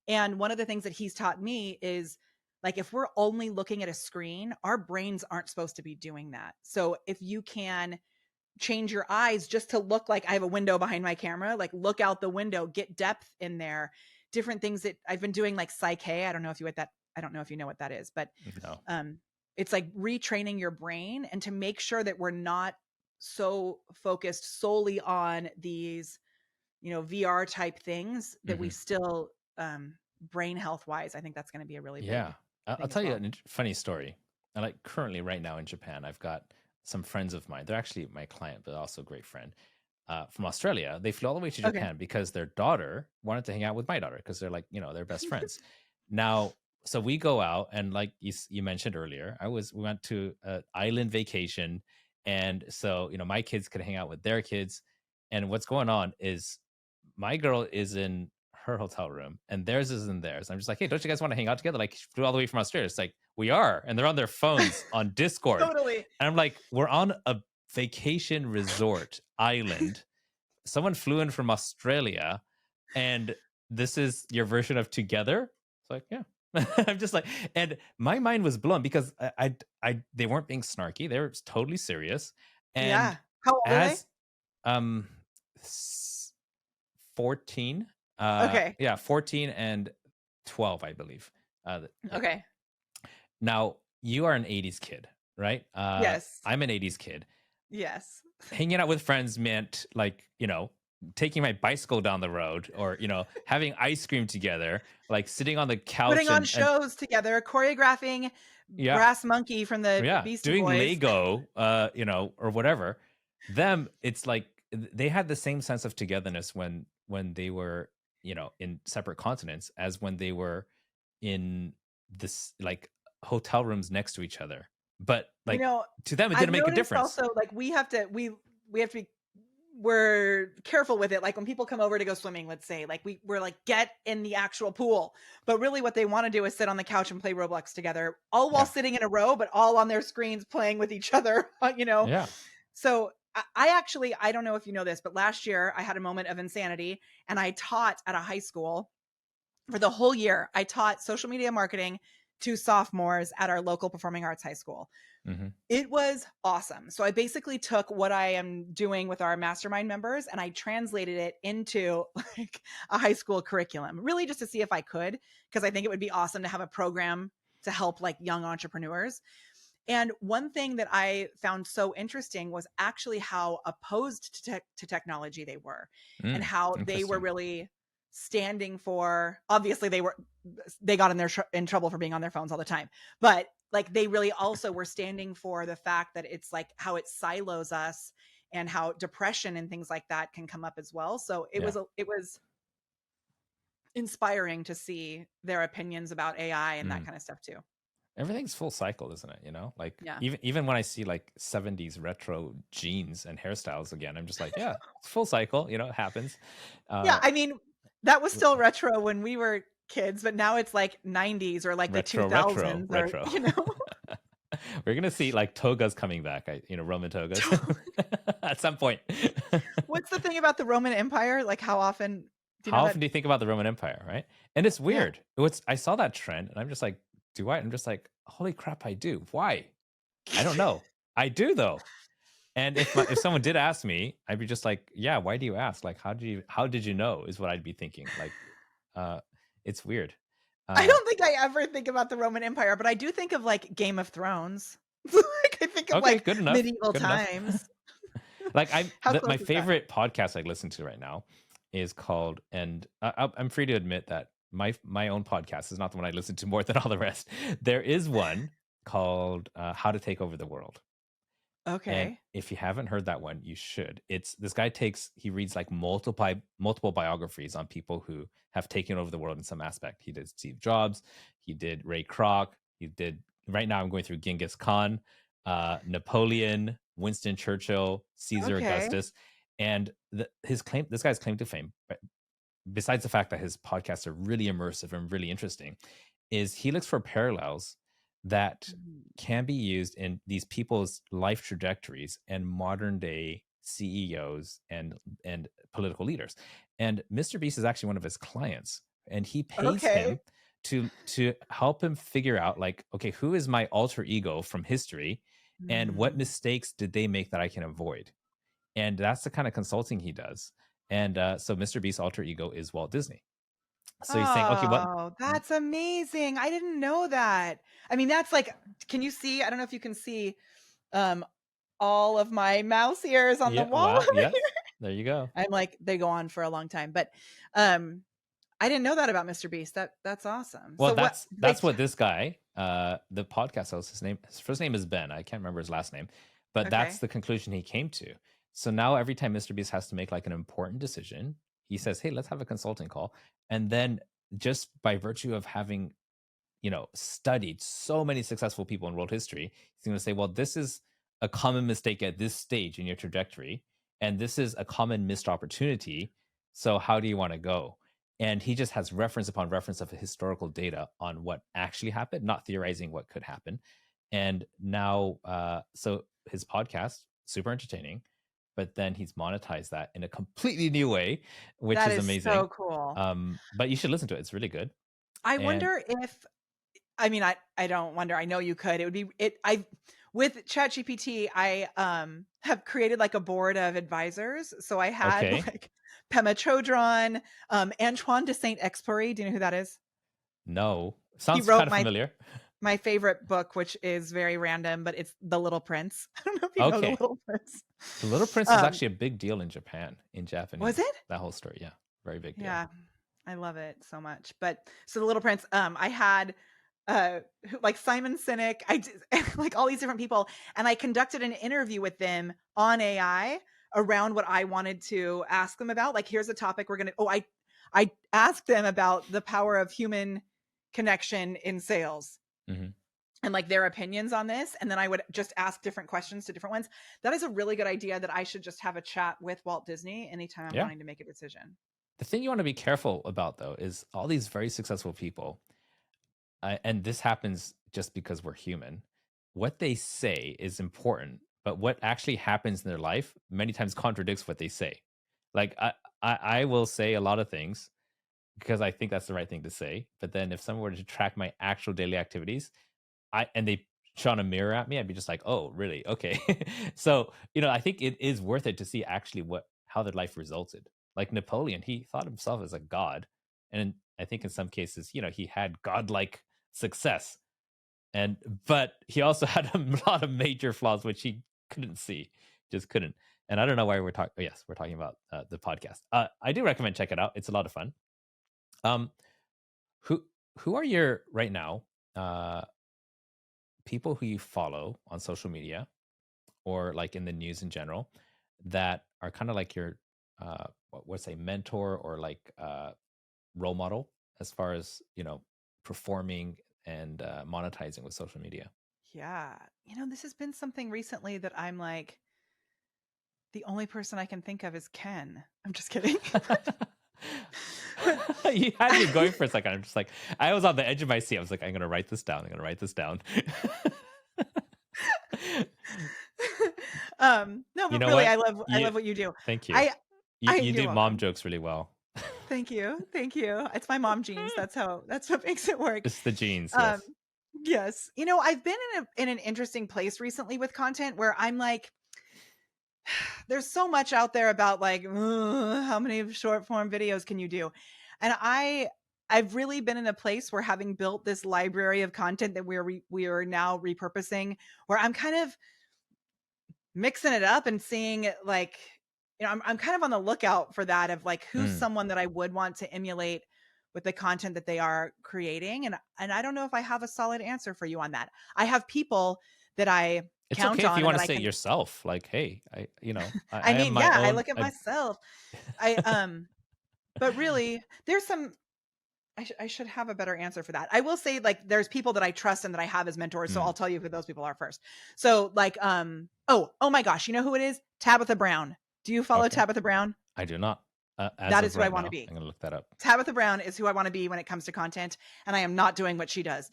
And one of the things that he's taught me is, like, if we're only looking at a screen, our brains aren't supposed to be doing that. So if you can change your eyes just to look like I have a window behind my camera, like look out the window, get depth in there, different things that I've been doing, like psyche. I don't know if you know what that is, but No. it's like retraining your brain, and to make sure that we're not so focused solely on these, VR type things, that we Mhm. still, brain health wise, I think that's going to be a really big Yeah. I'll thing as tell you well. a funny story. I like currently right now in Japan, I've got some friends of mine. They're actually my client, but also a great friend from Australia. They flew all the way to Okay. Japan because their daughter wanted to hang out with my daughter because they're like, they're best friends. Now, so we go out and like you mentioned earlier, we went to an island vacation. And so, my kids could hang out with their kids. And what's going on is my girl is in her hotel room and theirs is in theirs. I'm just like, hey, don't you guys want to hang out together? Like, flew all the way from Australia. It's like, we are. And they're on their phones on Discord. Totally. And I'm like, we're on a vacation resort island. Someone flew in from Australia and this is your version of together. It's like, yeah. I'm just like, and my mind was blown because they weren't being snarky. They were totally serious. Yeah. And How old are they? as, um, 14, Okay. 14 and 12, I believe. Yeah. Okay. Now, you are an 80s kid, right? Yes. I'm an 80s kid. Yes. Hanging out with friends meant like, taking my bicycle down the road or, having ice cream together, like sitting on the couch Putting on and shows together, choreographing yeah, Brass Monkey from the yeah, Beastie doing Boys. Lego, or whatever. Them, it's like they had the same sense of togetherness when they were, in separate continents as when they were in this like hotel rooms next to each other. But You like know, to them, it I've didn't make a noticed difference. also, like, we have to be we're careful with it. Like when people come over to go swimming, let's say, like we're like, get in the actual pool. But really what they want to do is sit on the couch and play Roblox together, all while Yeah, sitting in a row, but all on their screens playing with each other, yeah. So I actually, I don't know if you know this, but last year I had a moment of insanity, and I taught at a high school for the whole year. I taught social media marketing to sophomores at our local performing arts high school. Hmm. It was awesome. So I basically took what I am doing with our mastermind members and I translated it into like a high school curriculum, really just to see if I could, because I think it would be awesome to have a program to help like young entrepreneurs. And one thing that I found so interesting was actually how opposed to technology they were, and how they were Interesting. really standing for, obviously they got in trouble for being on their phones all the time, but like they really also were standing for the fact that it's like how it silos us, and how depression and things like that can come up as well. So Yeah. it was inspiring to see their opinions about AI and that Mm. kind of stuff too. Everything's full cycle, isn't it? Like Yeah. even when I see like 70s retro jeans and hairstyles again, I'm just like, yeah, it's full cycle. It happens. Yeah, Uh, I mean, that was still retro when we were kids, but now it's like 90s or like the retro, retro, 2000s, or, retro. We're gonna see like togas coming back. Roman togas at some point. What's the thing about the Roman Empire? Like how often do you know How that? often do you think about the Roman Empire, right? And it's Yeah. weird. I saw that trend, and I'm just like, do I? I'm just like, holy crap, I do. Why? I don't know. I do though. And if someone did ask me, I'd be just like, yeah, why do you ask? Like, how did you know? Is what I'd be thinking. Like, uh, it's weird. I Uh, don't think I ever think about the Roman Empire, but I do think of like Game of Thrones. Like I think of okay, like good enough. medieval Good enough. times. Like How my close is that? favorite podcast I listen to right now is called, and I'm free to admit that my own podcast is not the one I listen to more than all the rest. There is one called How to Take Over the World. And Okay. if you haven't heard that one, you should. It's this guy he reads like multiple biographies on people who have taken over the world in some aspect. He did Steve Jobs, he did Ray Kroc, he did right now I'm going through Genghis Khan, Napoleon, Winston Churchill, Caesar Okay. Augustus, and this guy's claim to fame, besides the fact that his podcasts are really immersive and really interesting, is he looks for parallels that Mm. can be used in these people's life trajectories and modern day CEOs and political leaders. And Mr. Beast is actually one of his clients, and he pays Okay. him to help him figure out, like, okay, who is my alter ego from history, and what Mm. mistakes did they make that I can avoid? And that's the kind of consulting he does. And so Mr. Beast's alter ego is Walt Disney. So he's saying, okay, what? Oh, that's amazing. I didn't know that. I mean, that's like, can you see? I don't know if you can see um all of my mouse ears on the Yeah, wall wow, over yes, here. there you go. I'm like, they go on for a long time. But um I didn't know that about Mr. Beast. That's awesome. Well, So what that's what this guy, the podcast host, his first name is Ben. I can't remember his last name, but that's okay. the conclusion he came to. So now every time Mr. Beast has to make like an important decision, he says, "Hey, let's have a consulting call." And then just by virtue of having, studied so many successful people in world history, he's going to say, "Well, this is a common mistake at this stage in your trajectory, and this is a common missed opportunity. So how do you want to go?" And he just has reference upon reference of historical data on what actually happened, not theorizing what could happen. And now, so his podcast, super entertaining, but then he's monetized that in a completely new way, which That is is amazing. so cool. But you should listen to it. It's really good. I And wonder if I mean I don't wonder. I know you could. It would be it I with ChatGPT, I have created like a board of advisors. So I had okay, like Pema Chodron, Antoine de Saint-Exupéry. Do you know who that is? no, He sounds kind wrote of familiar. my favorite book, which is very random, but it's The Little Prince. I don't know if you know The Okay. Little Prince. The Little Prince is Um, actually a big deal in Japan, in was Japanese. it? That whole story, yeah, very big deal. Yeah, I love it so much. But so The Little Prince, I had like Simon Sinek, I did, like all these different people, and I conducted an interview with them on AI around what I wanted to ask them about. Like, here's a topic we're gonna. I asked them about the power of human connection in sales. Mhm. And like their opinions on this. And then I would just ask different questions to different ones. That is a really good idea that I should just have a chat with Walt Disney anytime I'm Yeah. wanting to make a decision. The thing you want to be careful about, though, is all these very successful people, and this happens just because we're human. What they say is important, but what actually happens in their life many times contradicts what they say. Like I will say a lot of things because I think that's the right thing to say. But then if someone were to track my actual daily activities, and they shone a mirror at me, I'd be just like, oh, really? Okay. So, I think it is worth it to see actually how their life resulted. Like Napoleon, he thought himself as a god. And I think in some cases, he had godlike success. But he also had a lot of major flaws, which he couldn't see, just couldn't. And I don't know why we're talking. Yes, we're talking about the podcast. I do recommend check it out. It's a lot of fun. Um, who who are your right now? People who you follow on social media or like in the news in general that are kind of like your what's a mentor or like role model as far as performing and monetizing with social media. Yeah. This has been something recently that I'm like, the only person I can think of is Ken. I'm just kidding. You had me going for a second. I'm just like, I was on the edge of my seat. I was like, I'm gonna write this down. No, You but know really, what? I love what you do. Thank you. I, You you're do mom welcome. jokes really well. Thank you. It's my mom genes. That's what makes it work. It's the genes, Um, yes. yes. I've been in an interesting place recently with content where I'm like, there's so much out there about like, how many short form videos can you do? And I've really been in a place where, having built this library of content that we are now repurposing, where I'm kind of mixing it up and seeing like, I'm kind of on the lookout for that, of like, who's Mm. someone that I would want to emulate with the content that they are creating. And I don't know if I have a solid answer for you on that. I have people that I It's count okay if on you and want that to I say it can. yourself. Like, hey, I I am mean, my yeah, I own. look at myself. I but really, there's some. I should have a better answer for that. I will say, like, there's people that I trust and that I have as mentors. So Mm, I'll tell you who those people are first. So like, oh my gosh, you know who it is? Tabitha Brown. Do you follow okay. Tabitha Brown? I do not. That is who I want to be. I'm going to look that up. Tabitha Brown is who I want to be when it comes to content, and I am not doing what she does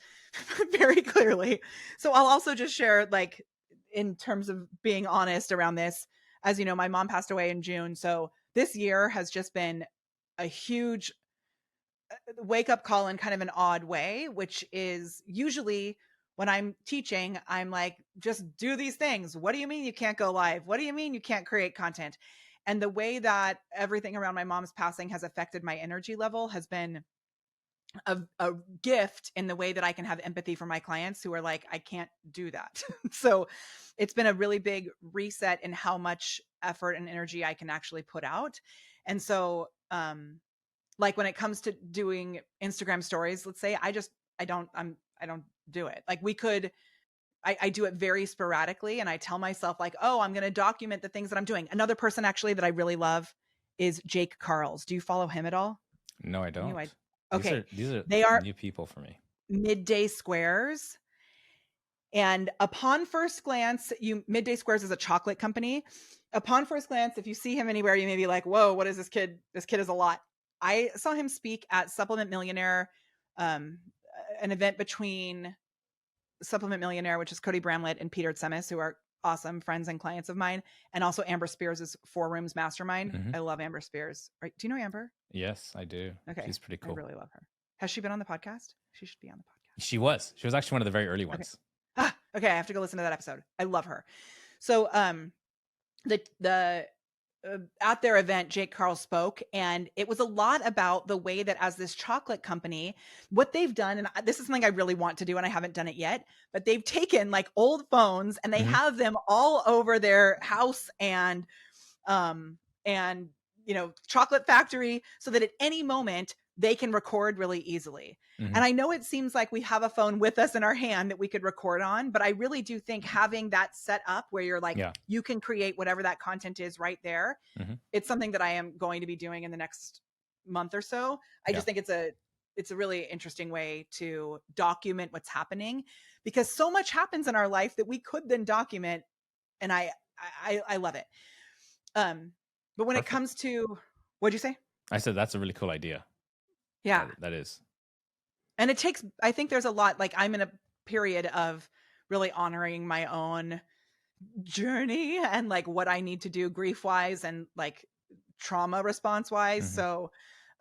very clearly. So I'll also just share, like, in terms of being honest around this, as you know, my mom passed away in June. So this year has just been a huge wake up call in kind of an odd way, which is usually when I'm teaching, I'm like, just do these things. What do you mean you can't go live? What do you mean you can't create content? And the way that everything around my mom's passing has affected my energy level has been a gift in the way that I can have empathy for my clients who are like, I can't do that. So it's been a really big reset in how much effort and energy I can actually put out. And so, like when it comes to doing Instagram stories, let's say, I don't do it. Like I do it very sporadically, and I tell myself like, oh, I'm going to document the things that I'm doing. Another person actually that I really love is Jake Carls. Do you follow him at all? No, I don't. Okay. These are they are new people for me. Midday Squares. And upon first glance, Midday Squares is a chocolate company. Upon first glance, if you see him anywhere, you may be like, whoa, what is this kid? This kid is a lot. I saw him speak at Supplement Millionaire, an event between Supplement Millionaire, which is Cody Bramlett and Peter Tsemis, who are awesome friends and clients of mine, and also Amber Spears' Four Rooms Mastermind. Mm-hmm. I love Amber Spears. Right? Do you know Amber? Yes, I do. Okay. She's pretty cool. I really love her. Has she been on the podcast? She should be on the podcast. She was actually one of the very early ones. Okay. I have to go listen to that episode. I love her. So, at their event, Jake Carl spoke, and it was a lot about the way that as this chocolate company, what they've done, and this is something I really want to do, and I haven't done it yet, but they've taken like old phones and they have them all over their house and chocolate factory, so that at any moment they can record really easily. And I know it seems like we have a phone with us in our hand that we could record on, but I really do think having that set up where you're like, you can create whatever that content is right there. It's something that I am going to be doing in the next month or so. I just think it's a really interesting way to document what's happening, because so much happens in our life that we could then document. And I love it. But when it comes to, what'd you say? I said, that's a really cool idea. Yeah, that is. And it takes, I think there's a lot, like I'm in a period of really honoring my own journey and like what I need to do grief wise and like trauma response wise. So,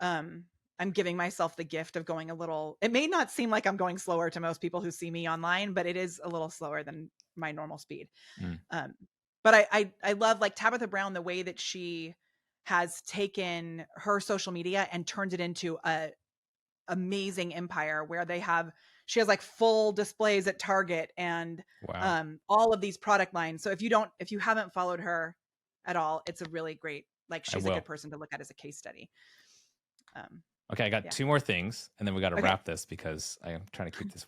I'm giving myself the gift of going a little, it may not seem like I'm going slower to most people who see me online, but it is a little slower than my normal speed. But I love like Tabitha Brown, the way that she has taken her social media and turned it into a amazing empire where she has like full displays at Target and all of these product lines. So if you haven't followed her at all, it's a really great, like she's a good person to look at as a case study. Okay. I got two more things and then we got to wrap this because I am trying to keep this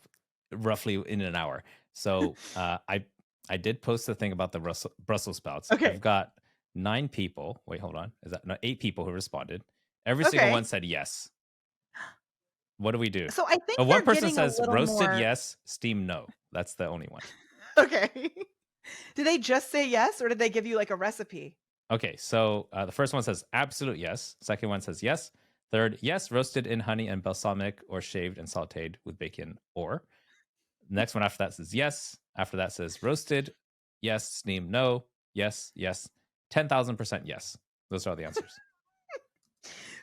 roughly in an hour. So I did post the thing about the Brussels sprouts. Okay. I've got 9 people. Wait, hold on. 8 people who responded. Every single one said yes. What do we do? So I think one person says roasted yes, steamed no. That's the only one. Okay. Did they just say yes, or did they give you like a recipe? Okay, so the first one says absolute yes. Second one says yes. Third, yes, roasted in honey and balsamic or shaved and sauteed with bacon or. Next one after that says yes. After that says roasted, yes, steamed no, yes, yes, 10,000% yes. Those are all the answers.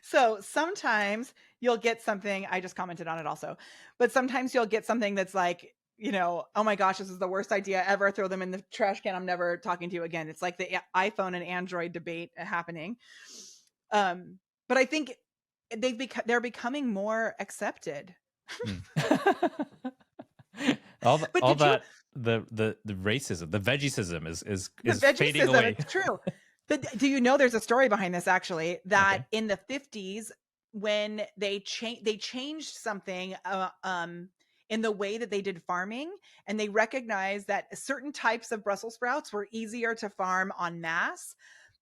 So sometimes you'll get something, I just commented on it also, but sometimes you'll get something that's like, oh my gosh, this is the worst idea ever. Throw them in the trash can. I'm never talking to you again. It's like the iPhone and Android debate happening. But I think they're becoming more accepted. The racism, the vegism is fading away. It's true. But do you know there's a story behind this actually, that in the 50s when they changed something in the way that they did farming, and they recognized that certain types of Brussels sprouts were easier to farm en masse.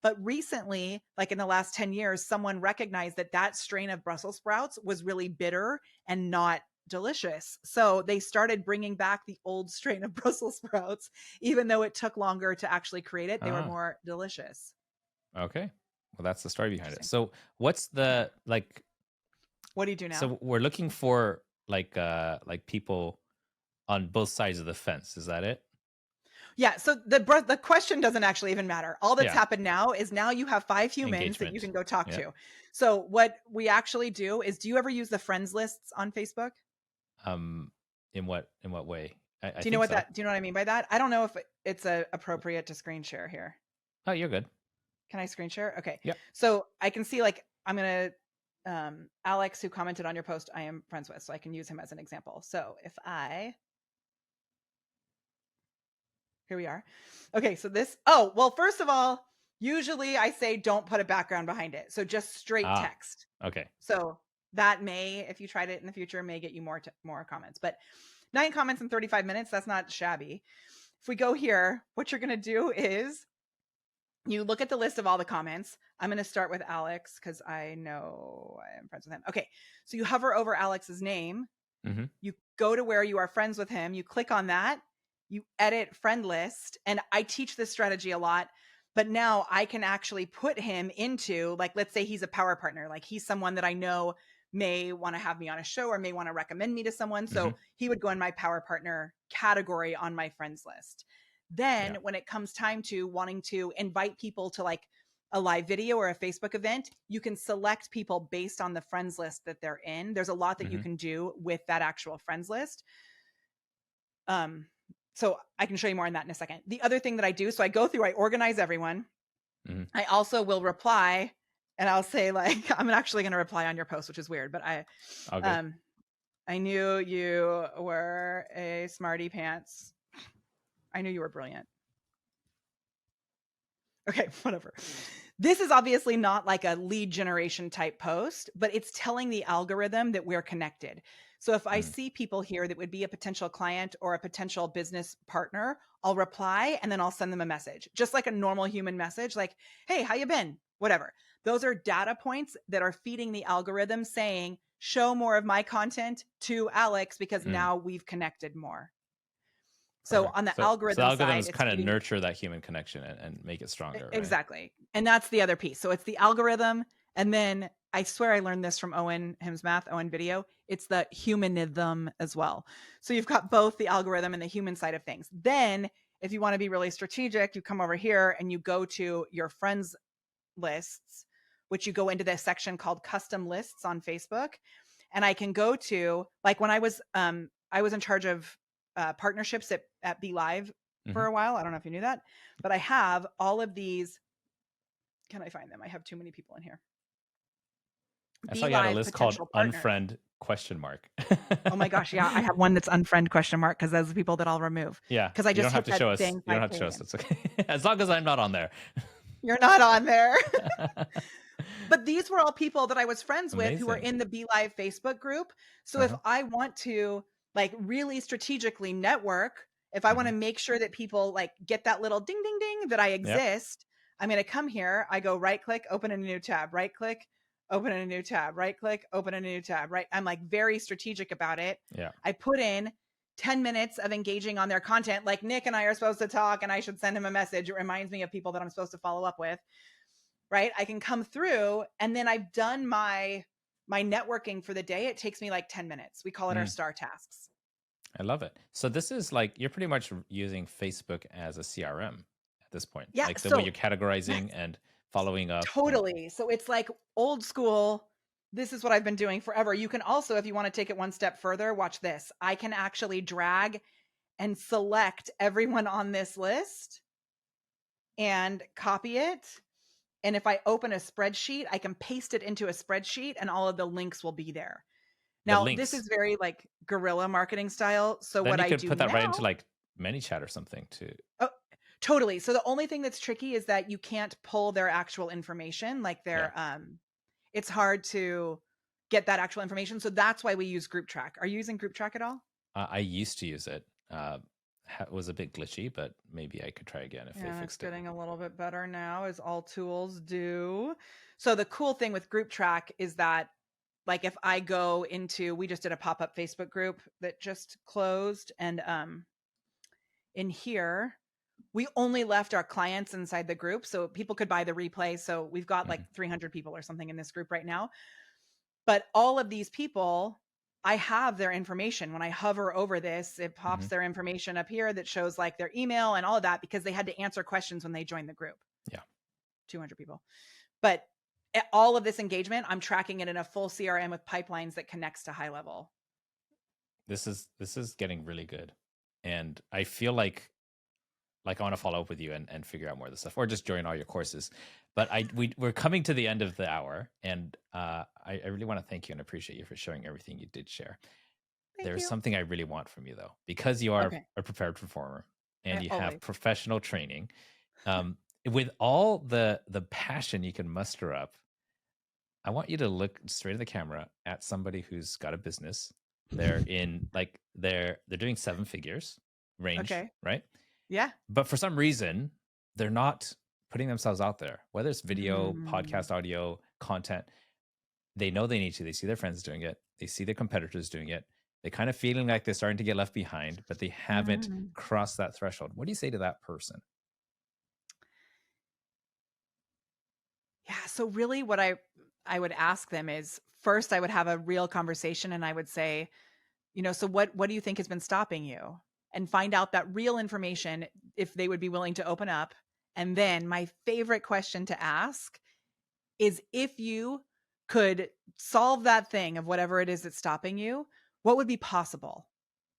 But recently, like in the last 10 years, someone recognized that strain of Brussels sprouts was really bitter and not delicious. So they started bringing back the old strain of Brussels sprouts, even though it took longer to actually create it. They were more delicious. Okay. Well, that's the story behind it. Interesting. So what's the like? What do you do now? So we're looking for like people on both sides of the fence. Is that it? Yeah. So the question doesn't actually even matter. All that's Yeah. happened now is now you have 5 humans that you Engagement. can go talk Yeah. to. So what we actually do is, do you ever use the friends lists on Facebook? In what way? I Do you know think what so. do you know what I mean by that? I don't know if it's appropriate to screen share here. Oh, you're good. Can I screen share? Okay. Yep. So I can see, like, I'm going to, Alex, who commented on your post, I am friends with, so I can use him as an example. So if here we are. Okay. So well, first of all, usually I say don't put a background behind it. So just straight text. Okay. So that may, if you tried it in the future, may get you more comments, but 9 comments in 35 minutes, that's not shabby. If we go here, what you're going to do is you look at the list of all the comments. I'm going to start with Alex because I know I am friends with him. Okay. So you hover over Alex's name. Mm-hmm. You go to where you are friends with him. You click on that. You edit friend list. And I teach this strategy a lot, but now I can actually put him into, like, let's say he's a power partner. Like, he's someone that I know may want to have me on a show or may want to recommend me to someone. So he would go in my power partner category on my friends list. Then when it comes time to wanting to invite people to, like, a live video or a Facebook event, you can select people based on the friends list that they're in. There's a lot that you can do with that actual friends list. So I can show you more on that in a second. The other thing that I do, so I go through, I organize everyone. I also will reply, and I'll say, like, I'm actually going to reply on your post, which is weird, but I knew you were a smarty pants. I knew you were brilliant. Okay, whatever. This is obviously not like a lead generation type post, but it's telling the algorithm that we're connected. So if I see people here that would be a potential client or a potential business partner, I'll reply and then I'll send them a message, just like a normal human message, like, hey, how you been? Whatever. Those are data points that are feeding the algorithm saying, show more of my content to Alex because now we've connected more. So on the algorithm side, algorithms kind of nurture that human connection and make it stronger. Right? Exactly. And that's the other piece. So it's the algorithm. And then I swear I learned this from Owen Himsmath, Owen Video. It's the humanism as well. So you've got both the algorithm and the human side of things. Then if you want to be really strategic, you come over here and you go to your friends lists, which you go into this section called custom lists on Facebook. And I can go to, like, when I was in charge of partnerships at Be Live for a while. I don't know if you knew that, but I have all of these. Can I find them? I have too many people in here. I saw you had a list called unfriend ? Oh my gosh. Yeah. I have one that's unfriend ? Because those are the people that I'll remove. Yeah. Because I just you don't have to show us. You don't have to show us. It's okay. As long as I'm not on there. You're not on there. But these were all people that I was friends with who were in the Be Live Facebook group. So if I want to, like, really strategically network, if I want to make sure that people, like, get that little ding, ding, ding that I exist, I'm going to come here. I go right click, open a new tab, right click, open a new tab, right click, open a new tab, right. I'm, like, very strategic about it. Yeah. I put in 10 minutes of engaging on their content. Like, Nick and I are supposed to talk and I should send him a message. It reminds me of people that I'm supposed to follow up with. Right. I can come through and then I've done my networking for the day. It takes me like 10 minutes. We call it our star tasks. I love it. So this is like, you're pretty much using Facebook as a CRM at this point. Yeah. Like the way you're categorizing and following up. Totally. So it's like old school. This is what I've been doing forever. You can also, if you want to take it one step further, watch this. I can actually drag and select everyone on this list and copy it. And if I open a spreadsheet, I can paste it into a spreadsheet and all of the links will be there. Now, this is very, like, guerrilla marketing style. So then what I do you could put that right into, like, ManyChat or something too. Oh, totally. So the only thing that's tricky is that you can't pull their actual information. Like, it's hard to get that actual information. So that's why we use Group Track. Are you using Group Track at all? I used to use it. It was a bit glitchy, but maybe I could try again if they fixed it. It's getting a little bit better now, as all tools do. So the cool thing with Group Track is that, like, if I go into, we just did a pop-up Facebook group that just closed, and in here we only left our clients inside the group so people could buy the replay. So we've got like 300 people or something in this group right now. But all of these people, I have their information. When I hover over this, it pops their information up here that shows like their email and all of that, because they had to answer questions when they joined the group. Yeah. 200 people. But all of this engagement, I'm tracking it in a full CRM with pipelines that connects to high level. This is getting really good. And I feel like I want to follow up with you and figure out more of this stuff, or just join all your courses. But we're coming to the end of the hour, and I really want to thank you and appreciate you for sharing everything you did share. There's something I really want from you, though, because you are a prepared performer and you have professional training. With all the passion you can muster up, I want you to look straight at the camera at somebody who's got a business. They're in they're doing 7 figures range, right? Yeah. But for some reason, they're not putting themselves out there, whether it's video, podcast, audio, content. They know they need to. They see their friends doing it. They see their competitors doing it. They kind of feeling like they're starting to get left behind, but they haven't crossed that threshold. What do you say to that person? Yeah. So really what I would ask them is, first I would have a real conversation and I would say, so what do you think has been stopping you? And find out that real information, if they would be willing to open up. And then my favorite question to ask is, if you could solve that thing of whatever it is that's stopping you, what would be possible?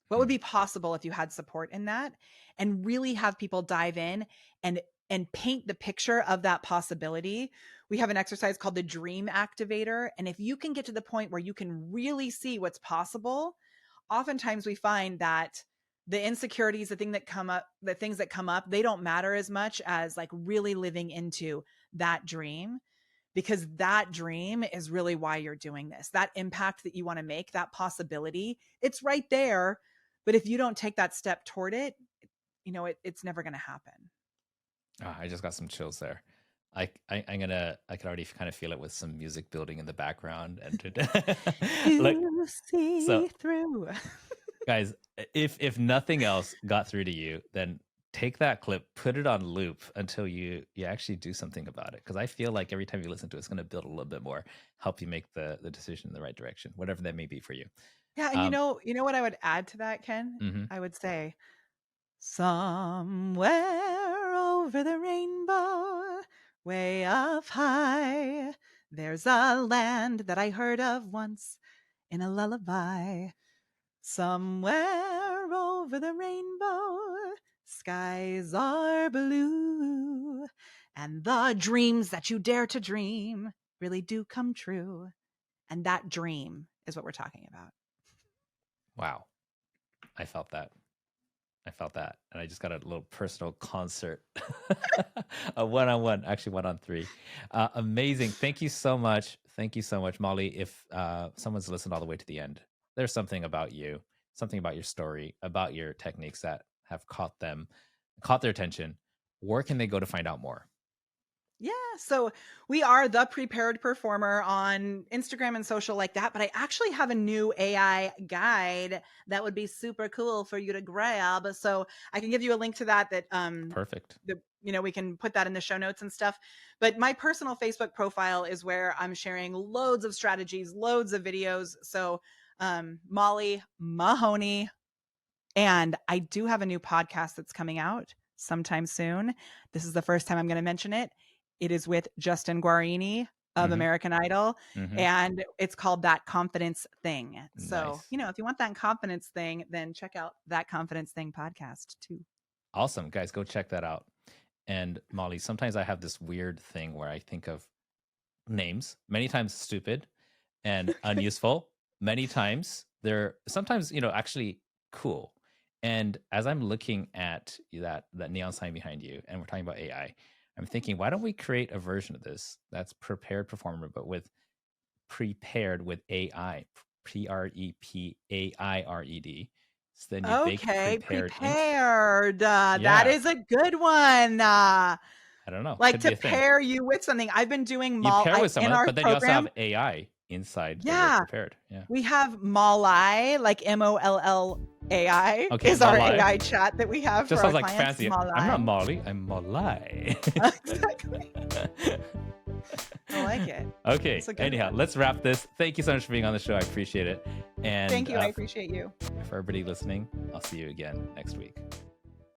What would be possible if you had support in that? And really have people dive in and paint the picture of that possibility. We have an exercise called the Dream Activator. And if you can get to the point where you can really see what's possible, oftentimes we find that the insecurities, the things that come up, they don't matter as much as like really living into that dream, because that dream is really why you're doing this. That impact that you want to make, that possibility, it's right there. But if you don't take that step toward it, it's never going to happen. Oh, I just got some chills there. I can already kind of feel it with some music building in the background. And you see through. Guys, if nothing else got through to you, then take that clip, put it on loop until you actually do something about it. Because I feel like every time you listen to it, it's going to build a little bit more, help you make the decision in the right direction, whatever that may be for you. Yeah, and you know what I would add to that, Ken? I would say, somewhere over the rainbow, way up high, there's a land that I heard of once in a lullaby. Somewhere over the rainbow, skies are blue, and the dreams that you dare to dream really do come true. And that dream is what we're talking about. Wow. I felt that. And I just got a little personal concert, a one-on-one, actually 1-on-3. Amazing. Thank you so much. Molly. If someone's listened all the way to the end, there's something about you, something about your story, about your techniques that have caught their attention. Where can they go to find out more? Yeah, so we are The Prepared Performer on Instagram and social like that, but I actually have a new AI guide that would be super cool for you to grab. So I can give you a link to that Perfect. We can put that in the show notes and stuff. But my personal Facebook profile is where I'm sharing loads of strategies, loads of videos. So Molly Mahoney. And I do have a new podcast that's coming out sometime soon. This is the first time I'm going to mention it. It is with Justin Guarini of American Idol. And it's called That Confidence Thing. So, Nice. If you want that confidence thing, then check out That Confidence Thing podcast too. Awesome. Guys, go check that out. And Molly, sometimes I have this weird thing where I think of names, many times stupid and unuseful. Many times they're sometimes, actually cool. And as I'm looking at that neon sign behind you, and we're talking about AI, I'm thinking, why don't we create a version of this that's prepared performer, but prepared with AI, PREPAIRED. So then you bake prepared. That is a good one. I don't know. Like to pair you with something. I've been doing you pair with someone, but then you also program, have AI inside. Yeah. Prepared. Yeah. We have Molly, like MOLL AI Okay, is our Molly. AI chat that we have Just for sounds our like clients. fancy. I'm not Molly. I'm Molly. Exactly. I like it. Okay. It's a good Anyhow, one. let's wrap this. Thank you so much for being on the show. I appreciate it. And Thank you. I appreciate you. for everybody listening, I'll see you again next week.